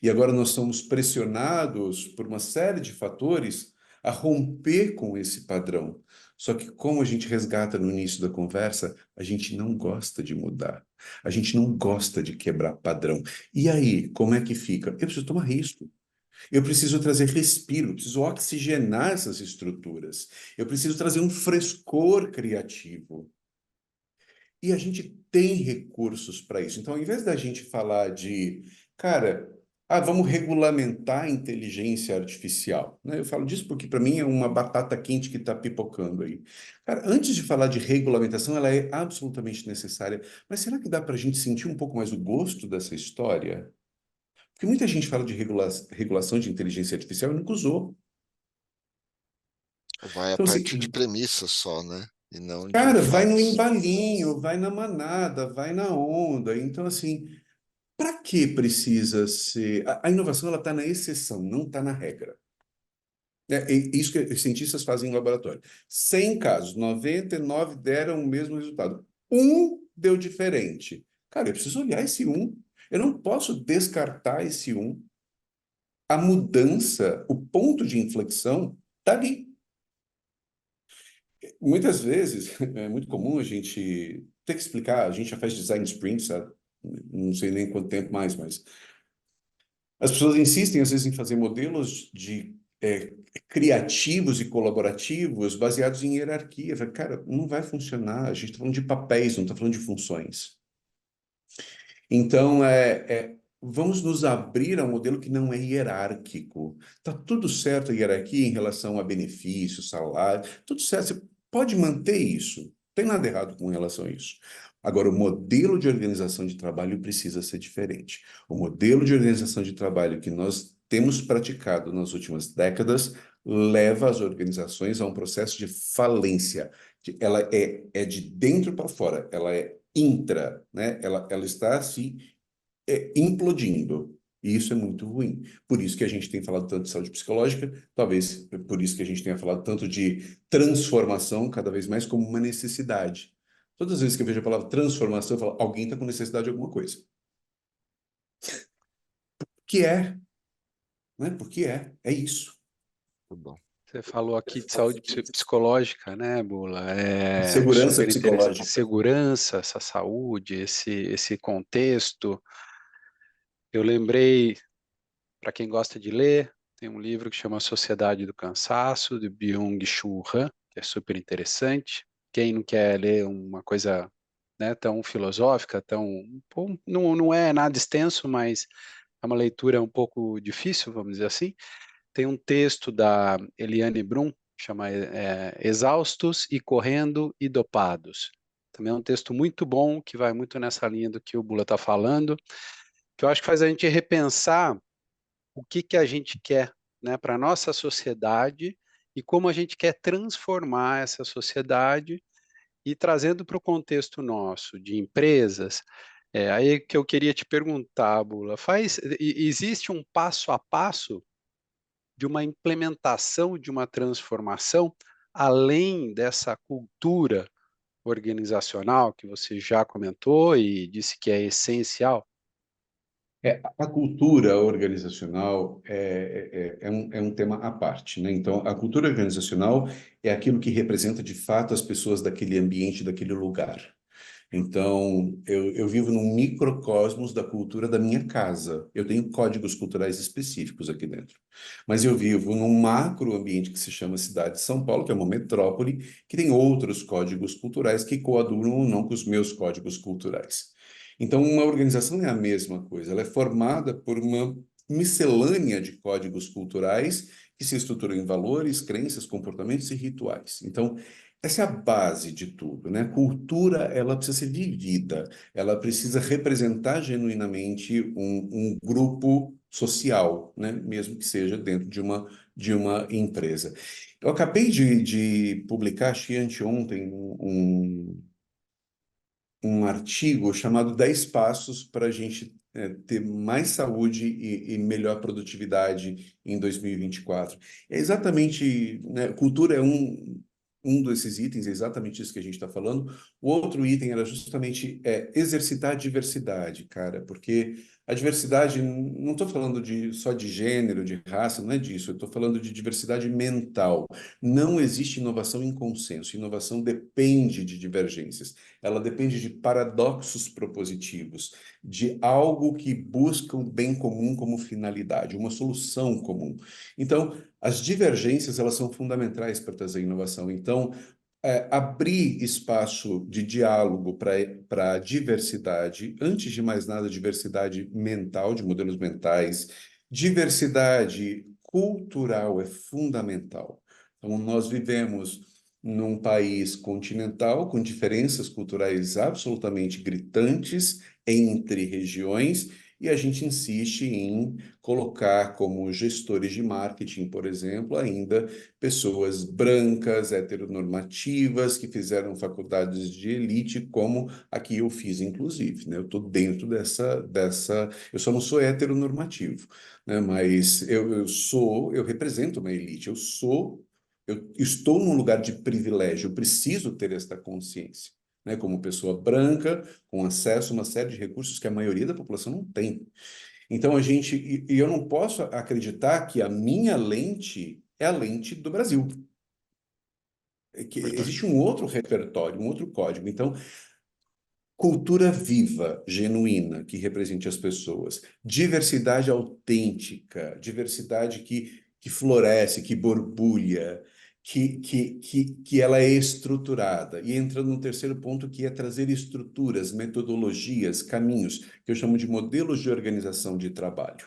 E agora nós somos pressionados por uma série de fatores a romper com esse padrão. Só que, como a gente resgata no início da conversa, a gente não gosta de mudar. A gente não gosta de quebrar padrão. E aí, como é que fica? Eu preciso tomar risco. Eu preciso trazer respiro, eu preciso oxigenar essas estruturas. Eu preciso trazer um frescor criativo. E a gente tem recursos para isso. Então, ao invés da gente falar de, cara, vamos regulamentar a inteligência artificial, né? Eu falo disso porque, para mim, é uma batata quente que está pipocando aí. Cara, antes de falar de regulamentação, ela é absolutamente necessária. Mas será que dá para a gente sentir um pouco mais o gosto dessa história? Porque muita gente fala de regulação de inteligência artificial e nunca usou. Vai a Então, assim, partir de premissas só, né? E não de cara, vai no fatos. embalinho, vai na manada, vai na onda. Então, assim, para que precisa ser... A inovação, ela está na exceção, não está na regra. É isso que os cientistas fazem em laboratório. 100 casos, 99 deram o mesmo resultado. Um deu diferente. Cara, eu preciso olhar esse um. Eu não posso descartar esse um. A mudança, o ponto de inflexão, está ali. Muitas vezes, é muito comum a gente ter que explicar, a gente já faz design sprint, sabe? Não sei nem quanto tempo mais, mas as pessoas insistem, às vezes, em fazer modelos de criativos e colaborativos baseados em hierarquia. Fala, cara, não vai funcionar. A gente está falando de papéis, não está falando de funções. Então, vamos nos abrir a um modelo que não é hierárquico. Está tudo certo a hierarquia em relação a benefícios, salário, tudo certo. Você pode manter isso. Não tem nada errado com relação a isso. Agora, o modelo de organização de trabalho precisa ser diferente. O modelo de organização de trabalho que nós temos praticado nas últimas décadas leva as organizações a um processo de falência. Ela é de dentro para fora, ela é intra, né? Ela está se implodindo. E isso é muito ruim. Por isso que a gente tem falado tanto de saúde psicológica, talvez por isso que a gente tenha falado tanto de transformação, cada vez mais como uma necessidade. Todas as vezes que eu vejo a palavra transformação, eu falo, alguém está com necessidade de alguma coisa. Que é, né? Porque é isso. Muito bom. Você falou aqui de saúde psicológica, né, Bula? É Segurança super interessante. psicológica. Segurança, essa saúde, esse contexto. Eu lembrei, para quem gosta de ler, tem um livro que chama Sociedade do Cansaço, de Byung-Chul Han, que é super interessante. Quem não quer ler uma coisa, né, tão filosófica, não é nada extenso, mas é uma leitura um pouco difícil, vamos dizer assim. Tem um texto da Eliane Brum, chama Exaustos e Correndo e Dopados. Também é um texto muito bom, que vai muito nessa linha do que o Bula está falando, que eu acho que faz a gente repensar o que a gente quer, né, para a nossa sociedade e como a gente quer transformar essa sociedade e trazendo para o contexto nosso de empresas. Aí que eu queria te perguntar, Bula, existe um passo a passo de uma implementação de uma transformação além dessa cultura organizacional que você já comentou e disse que é essencial? A cultura organizacional é um tema à parte, né? Então, a cultura organizacional é aquilo que representa de fato as pessoas daquele ambiente, daquele lugar. Então, eu vivo num microcosmos da cultura da minha casa. Eu tenho códigos culturais específicos aqui dentro. Mas eu vivo num macro ambiente que se chama cidade de São Paulo, que é uma metrópole, que tem outros códigos culturais que coadunam ou não com os meus códigos culturais. Então, uma organização é a mesma coisa. Ela é formada por uma miscelânea de códigos culturais que se estruturam em valores, crenças, comportamentos e rituais. Então, essa é a base de tudo, né? Cultura, ela precisa ser vivida, ela precisa representar genuinamente um grupo social, né? Mesmo que seja dentro de uma empresa. Eu acabei de publicar, acho que anteontem, um artigo chamado 10 Passos para a gente ter mais saúde e melhor produtividade em 2024. É exatamente, né, cultura é um desses itens, é exatamente isso que a gente está falando. O outro item era justamente exercitar a diversidade, cara, porque a diversidade, não estou falando só de gênero, de raça, não é disso, eu estou falando de diversidade mental. Não existe inovação em consenso, inovação depende de divergências. Ela depende de paradoxos propositivos, de algo que busca o bem comum como finalidade, uma solução comum. Então, as divergências, elas são fundamentais para trazer inovação. Então, abrir espaço de diálogo para a diversidade, antes de mais nada, diversidade mental, de modelos mentais, diversidade cultural é fundamental. Então, nós vivemos num país continental com diferenças culturais absolutamente gritantes entre regiões E a gente insiste em colocar como gestores de marketing, por exemplo, ainda pessoas brancas, heteronormativas, que fizeram faculdades de elite, como a que eu fiz, inclusive, né? Eu estou dentro dessa. Eu só não sou heteronormativo, né? Mas eu represento uma elite, eu estou num lugar de privilégio, eu preciso ter esta consciência, né? Como pessoa branca, com acesso a uma série de recursos que a maioria da população não tem. Então e eu não posso acreditar que a minha lente é a lente do Brasil. É que Verdade. existe um outro repertório, um outro código. Então, cultura viva, genuína, que represente as pessoas. Diversidade autêntica, diversidade que floresce, que borbulha, que ela é estruturada. E entrando no terceiro ponto, que é trazer estruturas, metodologias, caminhos, que eu chamo de modelos de organização de trabalho.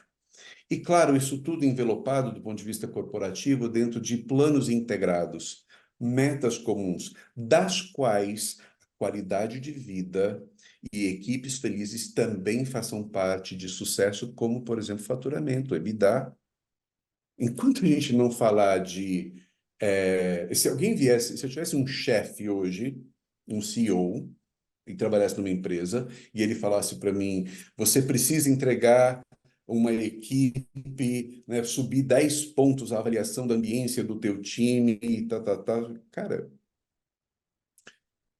E, claro, isso tudo envelopado do ponto de vista corporativo dentro de planos integrados, metas comuns, das quais a qualidade de vida e equipes felizes também façam parte de sucesso, como, por exemplo, faturamento, EBITDA. Enquanto a gente não falar de... se alguém viesse, se eu tivesse um chefe hoje, um CEO, e trabalhasse numa empresa, e ele falasse para mim, você precisa entregar uma equipe, né, subir 10 pontos a avaliação da ambiência do teu time, e tá. Cara,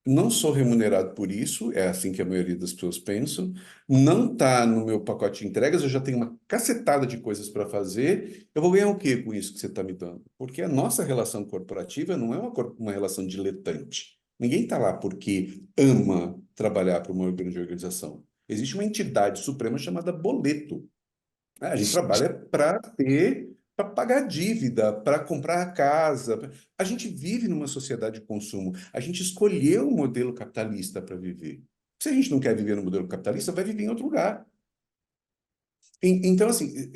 não sou remunerado por isso, é assim que a maioria das pessoas pensam, não está no meu pacote de entregas, eu já tenho uma cacetada de coisas para fazer, eu vou ganhar o quê com isso que você está me dando? Porque a nossa relação corporativa não é uma relação diletante. Ninguém está lá porque ama trabalhar para uma grande organização. Existe uma entidade suprema chamada boleto. A gente trabalha para pagar dívida, para comprar a casa. A gente vive numa sociedade de consumo. A gente escolheu o modelo capitalista para viver. Se a gente não quer viver no modelo capitalista, vai viver em outro lugar. Então, assim,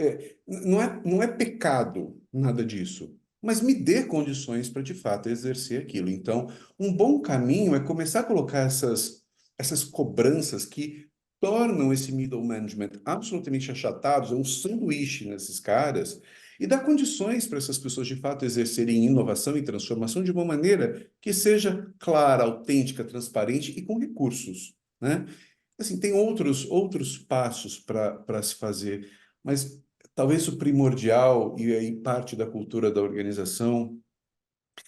não é pecado nada disso, mas me dê condições para, de fato, exercer aquilo. Então, um bom caminho é começar a colocar essas cobranças que tornam esse middle management absolutamente achatados, é um sanduíche nesses caras, e dar condições para essas pessoas, de fato, exercerem inovação e transformação de uma maneira que seja clara, autêntica, transparente e com recursos, né? Assim, tem outros passos para se fazer, mas talvez o primordial, e aí parte da cultura da organização,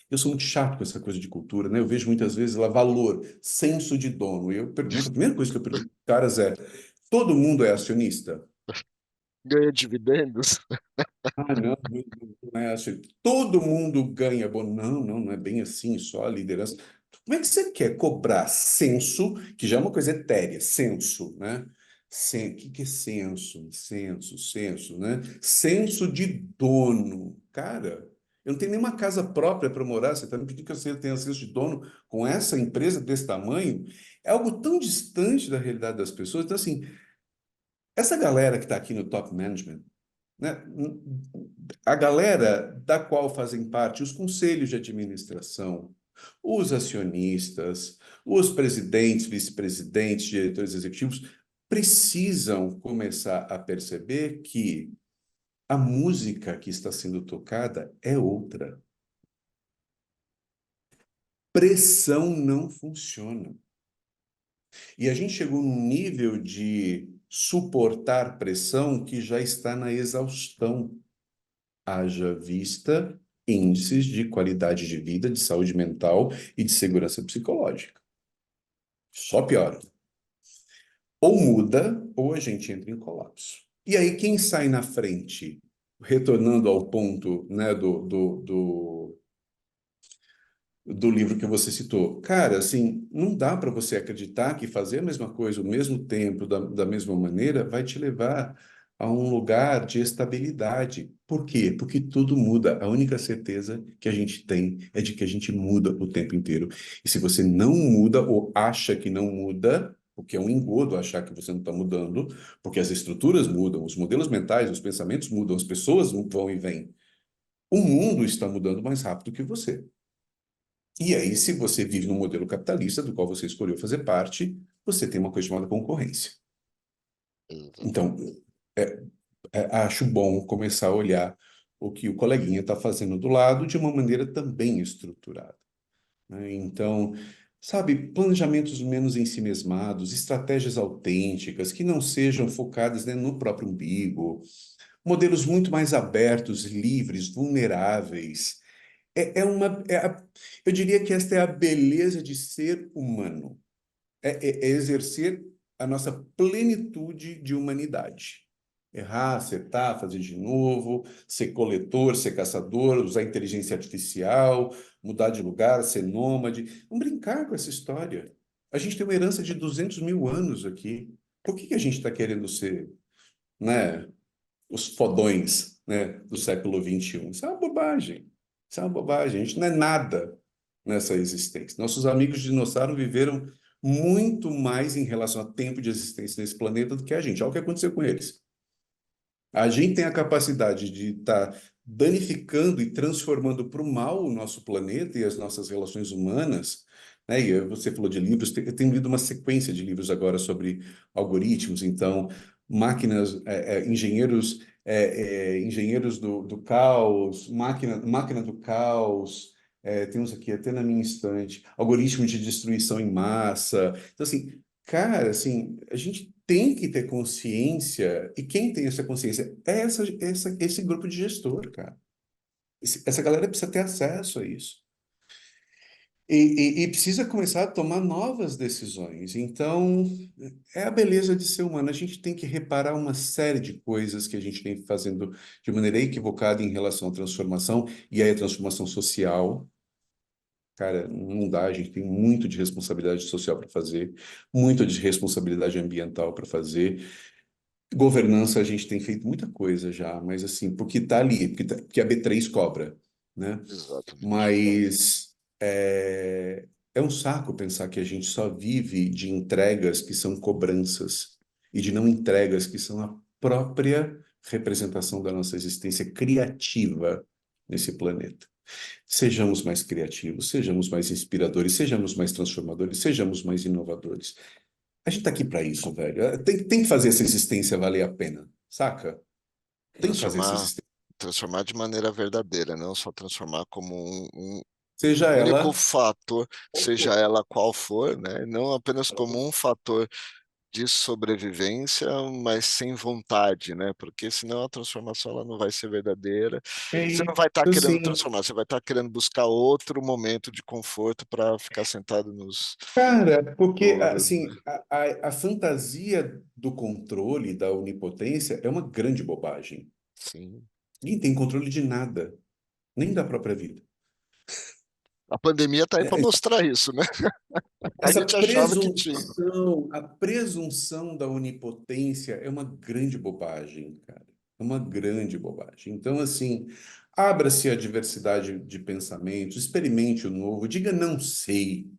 eu sou muito chato com essa coisa de cultura, né? Eu vejo muitas vezes lá valor, senso de dono. E eu pergunto, a primeira coisa que eu pergunto para os caras é: todo mundo é acionista? Ganha dividendos? Ah, não, não é assim. Todo mundo ganha bônus. Não é bem assim, só a liderança. Como é que você quer cobrar senso, que já é uma coisa etérea, senso, né? O que é senso, né? Senso de dono. Cara, eu não tenho nenhuma casa própria para morar, você está me pedindo que eu tenha senso de dono com essa empresa desse tamanho? É algo tão distante da realidade das pessoas. Então, assim, essa galera que está aqui no top management, né? A galera da qual fazem parte os conselhos de administração, os acionistas, os presidentes, vice-presidentes, diretores executivos, precisam começar a perceber que a música que está sendo tocada é outra. Pressão não funciona. E a gente chegou num nível de suportar pressão que já está na exaustão. Haja vista índices de qualidade de vida, de saúde mental e de segurança psicológica. Só piora. Ou muda, ou a gente entra em colapso. E aí, quem sai na frente, retornando ao ponto, né, do livro que você citou? Cara, assim, não dá para você acreditar que fazer a mesma coisa, ao mesmo tempo, da mesma maneira, vai te levar a um lugar de estabilidade. Por quê? Porque tudo muda. A única certeza que a gente tem é de que a gente muda o tempo inteiro. E se você não muda ou acha que não muda, porque é um engodo achar que você não está mudando, porque as estruturas mudam, os modelos mentais, os pensamentos mudam, as pessoas vão e vêm. O mundo está mudando mais rápido que você. E aí, se você vive num modelo capitalista do qual você escolheu fazer parte, você tem uma coisa chamada concorrência. Exatamente. Então, é, acho bom começar a olhar o que o coleguinha está fazendo do lado de uma maneira também estruturada, né? Então, sabe, planejamentos menos ensimesmados, estratégias autênticas, que não sejam focadas, né, no próprio umbigo, modelos muito mais abertos, livres, vulneráveis. Eu diria que esta é a beleza de ser humano, é exercer a nossa plenitude de humanidade. Errar, acertar, fazer de novo, ser coletor, ser caçador, usar inteligência artificial, mudar de lugar, ser nômade. Vamos brincar com essa história. A gente tem uma herança de 200 mil anos aqui. Por que a gente está querendo ser, né, os fodões, né, do século XXI? Isso é uma bobagem. Isso é uma bobagem. A gente não é nada nessa existência. Nossos amigos dinossauros viveram muito mais em relação a tempo de existência nesse planeta do que a gente. Olha o que aconteceu com eles. A gente tem a capacidade de estar danificando e transformando para o mal o nosso planeta e as nossas relações humanas, né? E você falou de livros, eu tenho lido uma sequência de livros agora sobre algoritmos, então, máquinas, engenheiros do caos, máquina do caos, temos aqui até na minha estante, algoritmos de destruição em massa. Então, assim, cara, assim, a gente tem que ter consciência, e quem tem essa consciência é esse grupo de gestor, cara. Essa galera precisa ter acesso a isso. E precisa começar a tomar novas decisões. Então, é a beleza de ser humano. A gente tem que reparar uma série de coisas que a gente vem fazendo de maneira equivocada em relação à transformação, e aí a transformação social. Cara, não dá, a gente tem muito de responsabilidade social para fazer, muito de responsabilidade ambiental para fazer. Governança, a gente tem feito muita coisa já, mas assim, porque tá ali, porque a B3 cobra, né? Exatamente. Mas é um saco pensar que a gente só vive de entregas que são cobranças e de não entregas que são a própria representação da nossa existência criativa nesse planeta. Sejamos mais criativos, sejamos mais inspiradores, sejamos mais transformadores, sejamos mais inovadores. A gente tá aqui para isso, velho. Tem que fazer essa existência valer a pena, saca? Tem que fazer essa Transformar, existência. transformar de maneira verdadeira, não só transformar como um Seja único ela. fator, seja ela qual for, né? Não apenas como um fator de sobrevivência, mas sem vontade, né? Porque senão a transformação ela não vai ser verdadeira. É Você não vai estar isso, querendo assim, transformar, você vai estar querendo buscar outro momento de conforto para ficar sentado nos cara, porque louros, né? assim, a fantasia do controle, da onipotência, é uma grande bobagem. Sim. Ninguém tem controle de nada, nem da própria vida. A pandemia está aí para É, mostrar isso, né? A Essa gente achava que tinha. a presunção da onipotência é uma grande bobagem, cara. É uma grande bobagem. Então, assim, abra-se à diversidade de pensamentos, experimente o novo, diga não sei.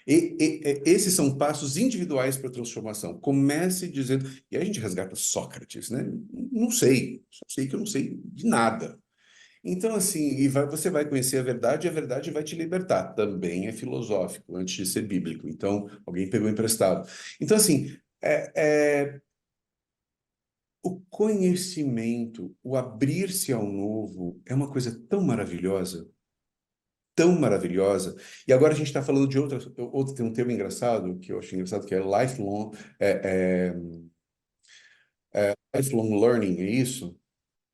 Esses são passos individuais para a transformação. Comece dizendo, e aí a gente resgata Sócrates, né? Não sei, só sei que eu não sei de nada. Então, assim, você vai conhecer a verdade e a verdade vai te libertar. Também é filosófico, antes de ser bíblico. Então, alguém pegou emprestado. Então, assim, o conhecimento, o abrir-se ao novo, é uma coisa tão maravilhosa, tão maravilhosa. E agora a gente está falando de tem um termo engraçado, que eu acho engraçado, que é lifelong learning, é isso?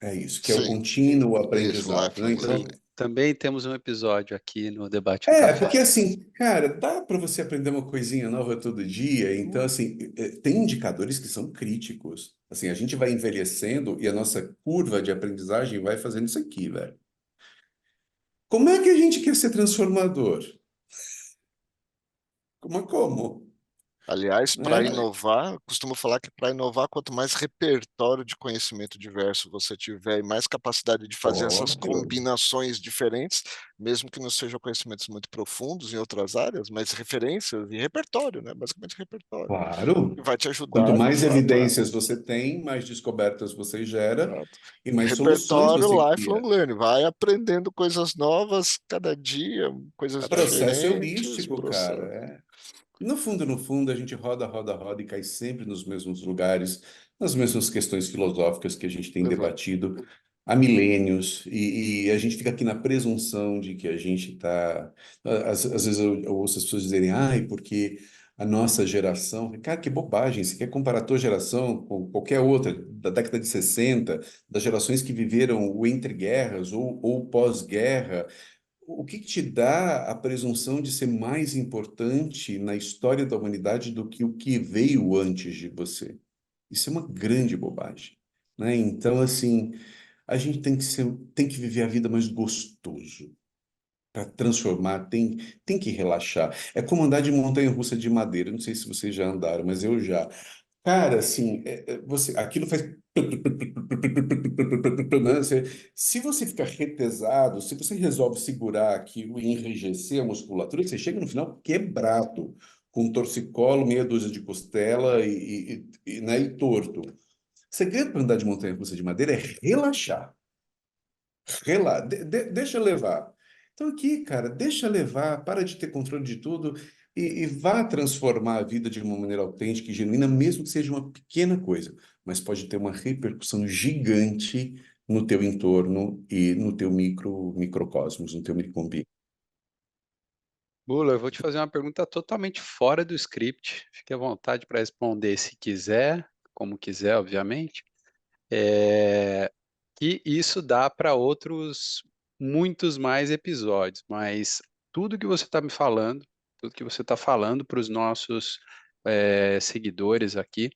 É isso, que é o Sim, contínuo isso, aprendizado, né? lifelong Então, learning. Também temos um episódio aqui no Debate no Café. porque assim, cara, dá para você aprender uma coisinha nova todo dia. Então, assim, tem indicadores que são críticos. Assim, a gente vai envelhecendo e a nossa curva de aprendizagem vai fazendo isso aqui, velho. Como é que a gente quer ser transformador? Como? Aliás, para Né? inovar, costumo falar que para inovar, quanto mais repertório de conhecimento diverso você tiver e mais capacidade de fazer essas Óbvio. combinações diferentes, mesmo que não sejam conhecimentos muito profundos em outras áreas, mas referências e repertório, né? Basicamente repertório, que Claro. vai te Quanto ajudar de mais fato a. evidências você tem, mais descobertas você gera Exato. e mais soluções Repertório você lifelong cria. learning, vai aprendendo coisas novas cada dia, coisas É processo diferentes, heurístico, cara. No fundo, a gente roda, roda, roda e cai sempre nos mesmos lugares. nas mesmas questões filosóficas que a gente tem Exato. debatido há milênios, e a gente fica aqui na presunção de que a gente está. Às vezes eu ouço as pessoas dizerem, ai, porque a nossa geração. Cara, que bobagem! Você quer comparar a tua geração com qualquer outra, da década de 60, das gerações que viveram o entre-guerras ou pós-guerra? O que que te dá a presunção de ser mais importante na história da humanidade do que o que veio antes de você? Isso é uma grande bobagem, né? Então, assim, a gente tem que viver a vida mais gostoso para transformar, tem que relaxar. É como andar de montanha-russa de madeira. Não sei se vocês já andaram, mas eu já. Cara, assim, aquilo faz. Né? Se você ficar retesado, se você resolve segurar aquilo e enrijecer a musculatura, você chega no final quebrado, com torcicolo, meia dúzia de costela né, e torto. O segredo para andar de montanha-russa de madeira é relaxar. Deixa levar. Então, aqui, cara, deixa levar, para de ter controle de tudo e vá transformar a vida de uma maneira autêntica e genuína, mesmo que seja uma pequena coisa, mas pode ter uma repercussão gigante no teu entorno e no teu microcosmos, no teu microambiente. Bula, eu vou te fazer uma pergunta totalmente fora do script. Fique à vontade para responder se quiser, como quiser, obviamente. É, que isso dá para outros muitos mais episódios, mas tudo que você está me falando, tudo que você está falando para os nossos seguidores aqui,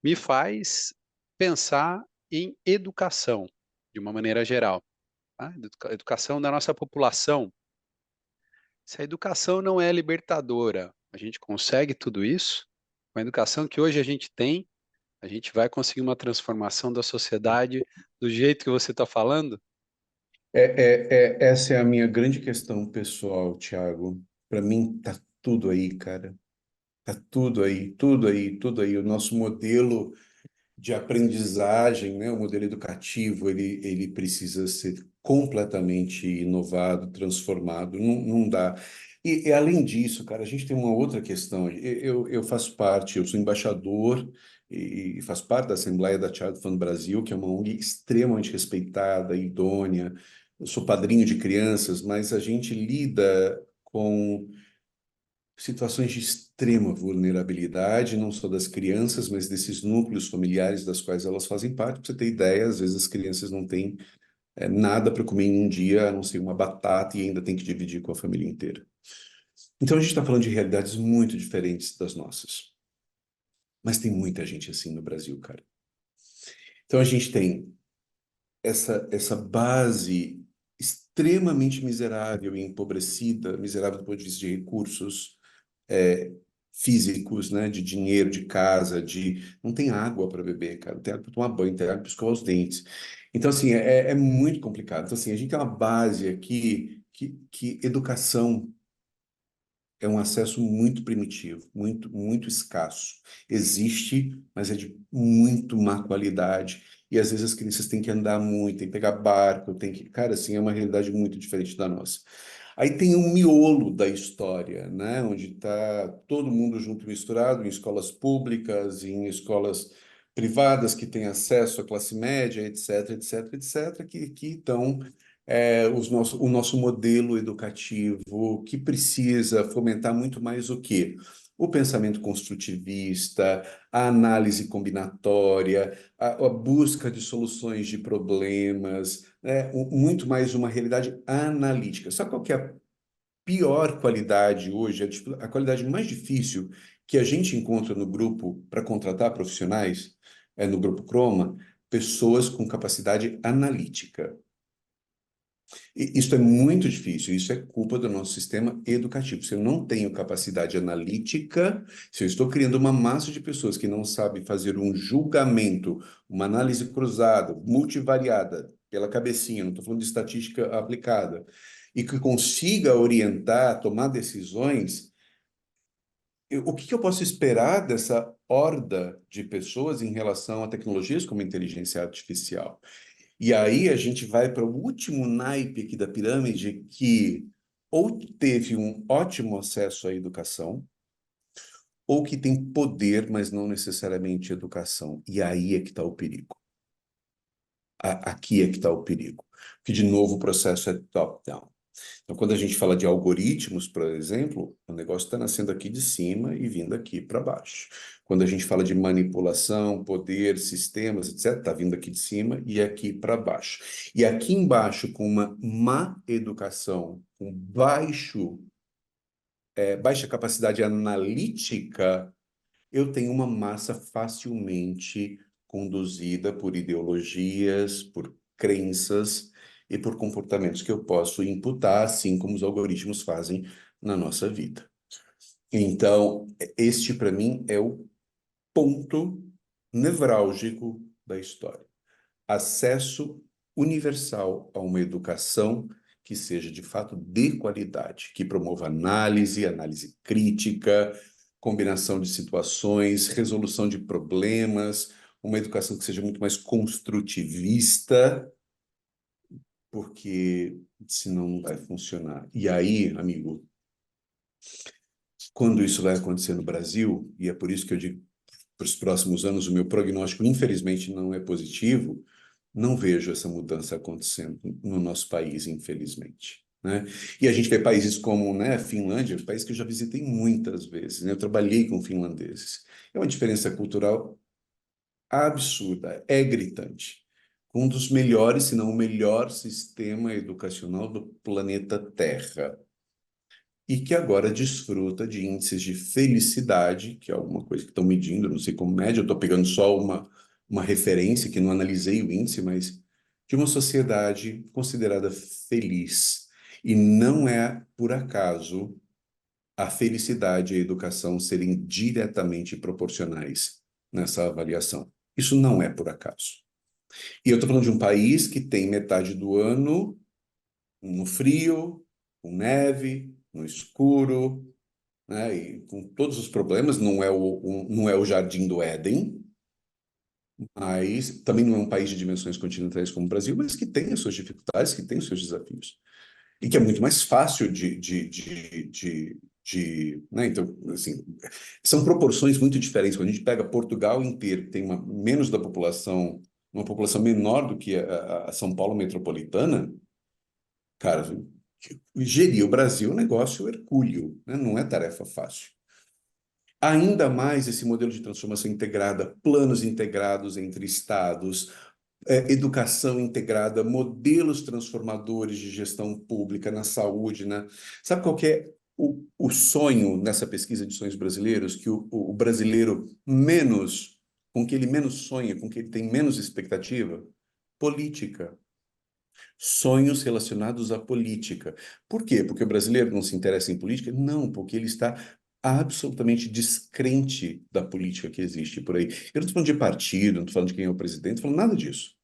me faz pensar em educação, de uma maneira geral, tá? Educação da nossa população. Se a educação não é libertadora, a gente consegue tudo isso? Com a educação que hoje a gente tem, a gente vai conseguir uma transformação da sociedade do jeito que você está falando? Essa é a minha grande questão pessoal, Thiago. Para mim, tá tudo aí, cara. Tá tudo aí, tudo aí, tudo aí. O nosso modelo de aprendizagem, né? O modelo educativo, ele precisa ser completamente inovado, transformado, não dá. E além disso, cara, a gente tem uma outra questão. Eu faço parte, eu sou embaixador e faço parte da Assembleia da Child Fund Brasil, que é uma ONG extremamente respeitada, idônea. Eu sou padrinho de crianças, mas a gente lida com situações de extrema vulnerabilidade, não só das crianças, mas desses núcleos familiares das quais elas fazem parte. Para você ter ideia, às vezes as crianças não têm nada para comer em um dia, a não ser uma batata, e ainda tem que dividir com a família inteira. Então a gente está falando de realidades muito diferentes das nossas. Mas tem muita gente assim no Brasil, cara. Então a gente tem essa base extremamente miserável e empobrecida, miserável do ponto de vista de recursos, é, físicos, né, de dinheiro, de casa, de não tem água para beber, cara, não tem água para tomar banho, não tem água para escovar os dentes. Então, assim, é muito complicado. Então, assim, a gente tem uma base aqui que educação é um acesso muito primitivo, muito escasso. Existe, mas é de muito má qualidade. E às vezes as crianças têm que andar muito, têm que pegar barco, tem que. Cara, assim, é uma realidade muito diferente da nossa. Aí tem um miolo da história, né? Onde está todo mundo junto e misturado, em escolas públicas, em escolas privadas que têm acesso à classe média, etc, etc, etc, que estão o nosso modelo educativo, que precisa fomentar muito mais o quê? O pensamento construtivista, a análise combinatória, a busca de soluções de problemas, né? Muito mais uma realidade analítica. Sabe qual que é a pior qualidade hoje, a qualidade mais difícil que a gente encontra no grupo para contratar profissionais, no grupo Croma? Pessoas com capacidade analítica. Isso é muito difícil, isso é culpa do nosso sistema educativo. Se eu não tenho capacidade analítica, se eu estou criando uma massa de pessoas que não sabem fazer um julgamento, uma análise cruzada, multivariada, pela cabecinha, não estou falando de estatística aplicada, e que consiga orientar, tomar decisões, o que que eu posso esperar dessa horda de pessoas em relação a tecnologias como a inteligência artificial? E aí a gente vai para o último naipe aqui da pirâmide, que ou teve um ótimo acesso à educação, ou que tem poder, mas não necessariamente educação. E aí é que está o perigo. Aqui é que está o perigo. Porque, de novo, o processo é top-down. Então, quando a gente fala de algoritmos, por exemplo, o negócio está nascendo aqui de cima e vindo aqui para baixo. Quando a gente fala de manipulação, poder, sistemas, etc., está vindo aqui de cima e aqui para baixo. E aqui embaixo, com uma má educação, com baixa capacidade analítica, eu tenho uma massa facilmente conduzida por ideologias, por crenças e por comportamentos que eu posso imputar, assim como os algoritmos fazem na nossa vida. Então, este para mim é o ponto nevrálgico da história. Acesso universal a uma educação que seja de fato de qualidade, que promova análise crítica, combinação de situações, resolução de problemas, uma educação que seja muito mais construtivista, porque senão não vai funcionar. E aí, amigo, quando isso vai acontecer no Brasil, e é por isso que eu digo, para os próximos anos, o meu prognóstico, infelizmente, não é positivo, não vejo essa mudança acontecendo no nosso país, infelizmente. Né? E a gente vê países como, né, Finlândia, país que eu já visitei muitas vezes, né? Eu trabalhei com finlandeses. É uma diferença cultural absurda, é gritante. Um dos melhores, se não o melhor sistema educacional do planeta Terra. E que agora desfruta de índices de felicidade, que é alguma coisa que estão medindo, não sei como mede, eu estou pegando só uma referência, que não analisei o índice, mas de uma sociedade considerada feliz. E não é por acaso a felicidade e a educação serem diretamente proporcionais nessa avaliação. Isso não é por acaso. E eu estou falando de um país que tem metade do ano no frio, com neve, no escuro, né, e com todos os problemas, não é o Jardim do Éden, mas também não é um país de dimensões continentais como o Brasil, mas que tem as suas dificuldades, que tem os seus desafios. E que é muito mais fácil né? Então, assim, são proporções muito diferentes. Quando a gente pega Portugal inteiro, que tem menos da população, uma população menor do que a São Paulo metropolitana, cara, gerir o Brasil é um negócio hercúleo, né? Não é tarefa fácil. Ainda mais esse modelo de transformação integrada, planos integrados entre estados, educação integrada, modelos transformadores de gestão pública na saúde, né? Sabe qual que é o sonho nessa pesquisa de sonhos brasileiros? Que o brasileiro menos, com que ele menos sonha, com que ele tem menos expectativa? Política. Sonhos relacionados à política. Por quê? Porque o brasileiro não se interessa em política? Não, porque ele está absolutamente descrente da política que existe por aí. Eu não estou falando de partido, não estou falando de quem é o presidente, não estou falando nada disso.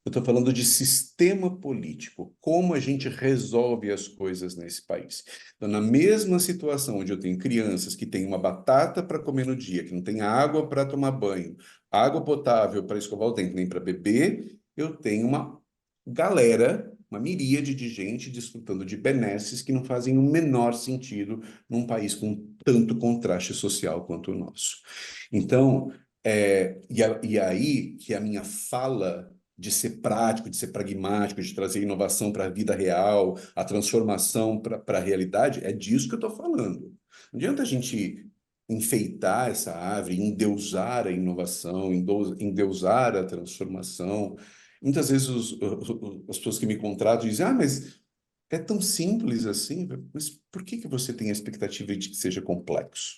Eu estou falando de sistema político, como a gente resolve as coisas nesse país. Então, na mesma situação onde eu tenho crianças que têm uma batata para comer no dia, que não tem água para tomar banho, água potável para escovar o dente, nem para beber, eu tenho uma galera, uma miríade de gente desfrutando de benesses que não fazem o menor sentido num país com tanto contraste social quanto o nosso. Então, e aí que a minha fala de ser prático, de ser pragmático, de trazer inovação para a vida real, a transformação para a realidade, é disso que eu estou falando. Não adianta a gente enfeitar essa árvore, endeusar a inovação, endeusar a transformação. Muitas vezes as pessoas que me contratam dizem, mas é tão simples assim, mas por que você tem a expectativa de que seja complexo?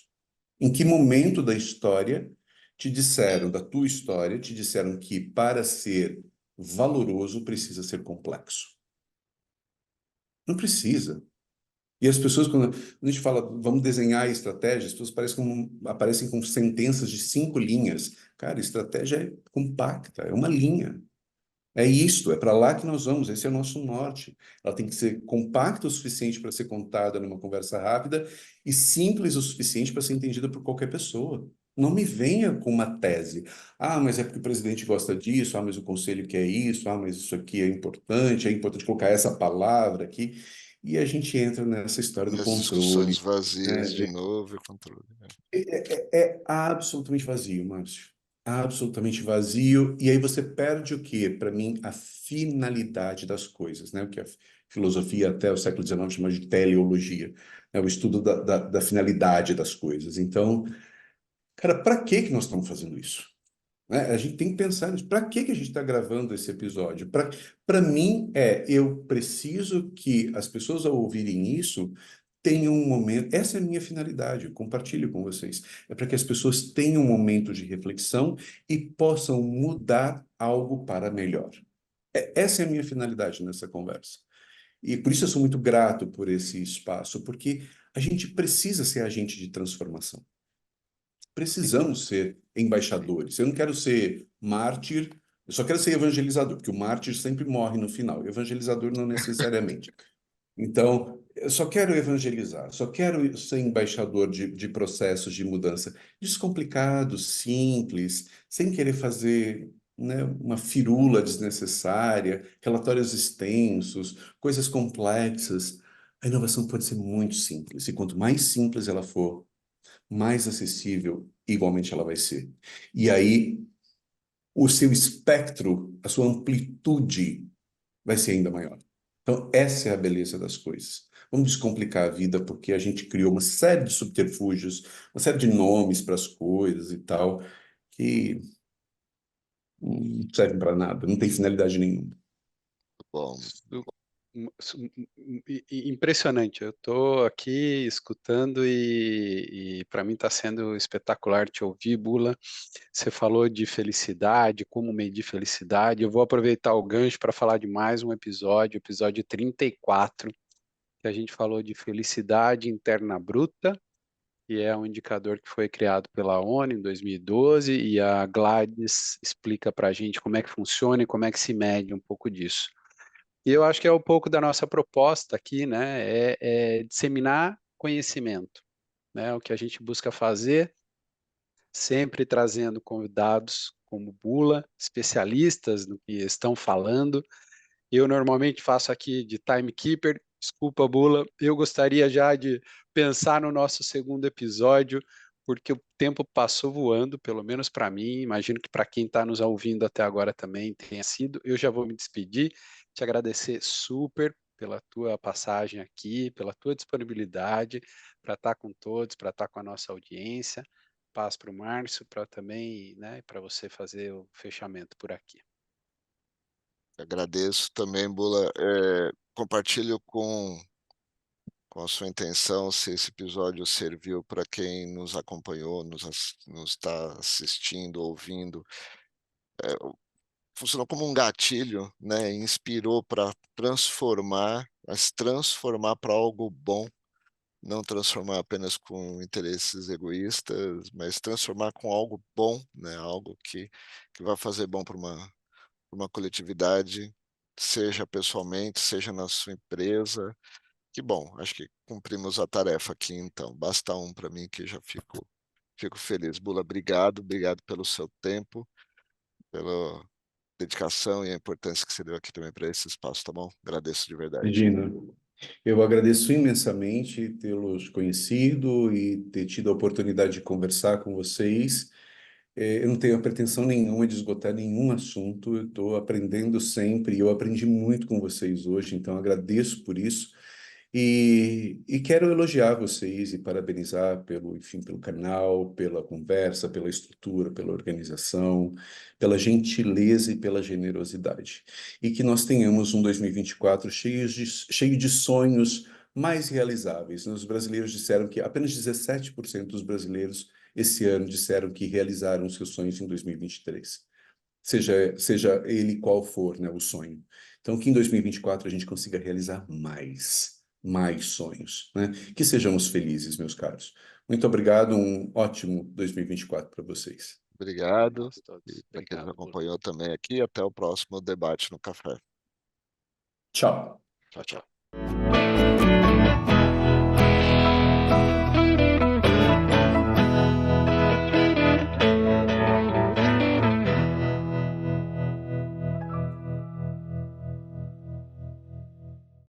Em que momento da história te disseram, da tua história, te disseram que para ser valoroso precisa ser complexo? Não precisa. E as pessoas, quando a gente fala, vamos desenhar estratégias, as pessoas aparecem com sentenças de 5 linhas. Cara, estratégia é compacta, é uma linha. É isto, é para lá que nós vamos, esse é o nosso norte. Ela tem que ser compacta o suficiente para ser contada numa conversa rápida e simples o suficiente para ser entendida por qualquer pessoa. Não me venha com uma tese. Mas é porque o presidente gosta disso, mas o conselho quer isso, mas isso aqui é importante colocar essa palavra aqui. e a gente entra nessa história do As discussões controle, vazias de né? novo e controle. É absolutamente vazio, Márcio. Absolutamente vazio. E aí você perde o quê? Para mim, a finalidade das coisas, né? O que a filosofia até o século XIX chama de teleologia, né? O estudo da finalidade das coisas. Então, cara, para que que nós estamos fazendo isso? Né? A gente tem que pensar nisso. Para que que a gente está gravando esse episódio? Para mim, eu preciso que as pessoas, ao ouvirem isso, tenham um momento. Essa é a minha finalidade, eu compartilho com vocês. É para que as pessoas tenham um momento de reflexão e possam mudar algo para melhor. Essa é a minha finalidade nessa conversa. E por isso eu sou muito grato por esse espaço, porque a gente precisa ser agente de transformação. Sim, Precisamos ser sim. embaixadores. Eu não quero ser mártir, eu só quero ser evangelizador, porque o mártir sempre morre no final, o evangelizador não necessariamente. Então, eu só quero evangelizar, só quero ser embaixador de processos de mudança descomplicados, simples, sem querer fazer, né, uma firula desnecessária, relatórios extensos, coisas complexas. A inovação pode ser muito simples, e quanto mais simples ela for, mais acessível, igualmente ela vai ser. E aí, o seu espectro, a sua amplitude vai ser ainda maior. Então, essa é a beleza das coisas. Vamos descomplicar a vida porque a gente criou uma série de subterfúgios, uma série de nomes para as coisas e tal, que não servem para nada, não tem finalidade nenhuma. Bom, Su- Impressionante. Eu estou aqui escutando e para mim está sendo espetacular te ouvir, Bula. Você falou de felicidade, como medir felicidade. Eu vou aproveitar o gancho para falar de mais um episódio, episódio 34, que a gente falou de felicidade interna bruta, que é um indicador que foi criado pela ONU em 2012, e a Gladys explica para a gente como é que funciona e como é que se mede um pouco disso. E eu acho que é um pouco da nossa proposta aqui, né? É disseminar conhecimento, né? O que a gente busca fazer, sempre trazendo convidados como Bula, especialistas no que estão falando. Eu normalmente faço aqui de timekeeper. Desculpa, Bula. Eu gostaria já de pensar no nosso segundo episódio, porque o tempo passou voando, pelo menos para mim. Imagino que para quem está nos ouvindo até agora também tenha sido. Eu já vou me despedir, te agradecer super pela tua passagem aqui, pela tua disponibilidade para estar com todos, para estar com a nossa audiência. Paz para o Márcio, para também, né, para você fazer o fechamento por aqui. agradeço também, Bula. Compartilho com a sua intenção, se esse episódio serviu para quem nos acompanhou, nos está assistindo, ouvindo. Funcionou como um gatilho, né? Inspirou para transformar, mas transformar para algo bom, não transformar apenas com interesses egoístas, mas transformar com algo bom, né? Algo que vai fazer bom para uma coletividade, seja pessoalmente, seja na sua empresa. Que bom, acho que cumprimos a tarefa aqui então. Basta um para mim que já fico feliz. Bula, obrigado pelo seu tempo, pela dedicação e a importância que você deu aqui também para esse espaço, tá bom? Agradeço de verdade. Regina, eu agradeço imensamente tê-los conhecido e ter tido a oportunidade de conversar com vocês. Eu não tenho a pretensão nenhuma de esgotar nenhum assunto, eu estou aprendendo sempre, e eu aprendi muito com vocês hoje, então agradeço por isso. E quero elogiar vocês e parabenizar pelo, enfim, pelo canal, pela conversa, pela estrutura, pela organização, pela gentileza e pela generosidade. E que nós tenhamos um 2024 cheio de sonhos mais realizáveis. Os brasileiros disseram que apenas 17% dos brasileiros esse ano disseram que realizaram seus sonhos em 2023. Seja ele qual for, né, o sonho. Então, que em 2024 a gente consiga realizar mais sonhos, né? Que sejamos felizes, meus caros. Muito obrigado, um ótimo 2024 para vocês. Obrigado. Nós E todos. para quem nos Obrigado, Bula. acompanhou também aqui, até o próximo debate no café. Tchau. Tchau, tchau.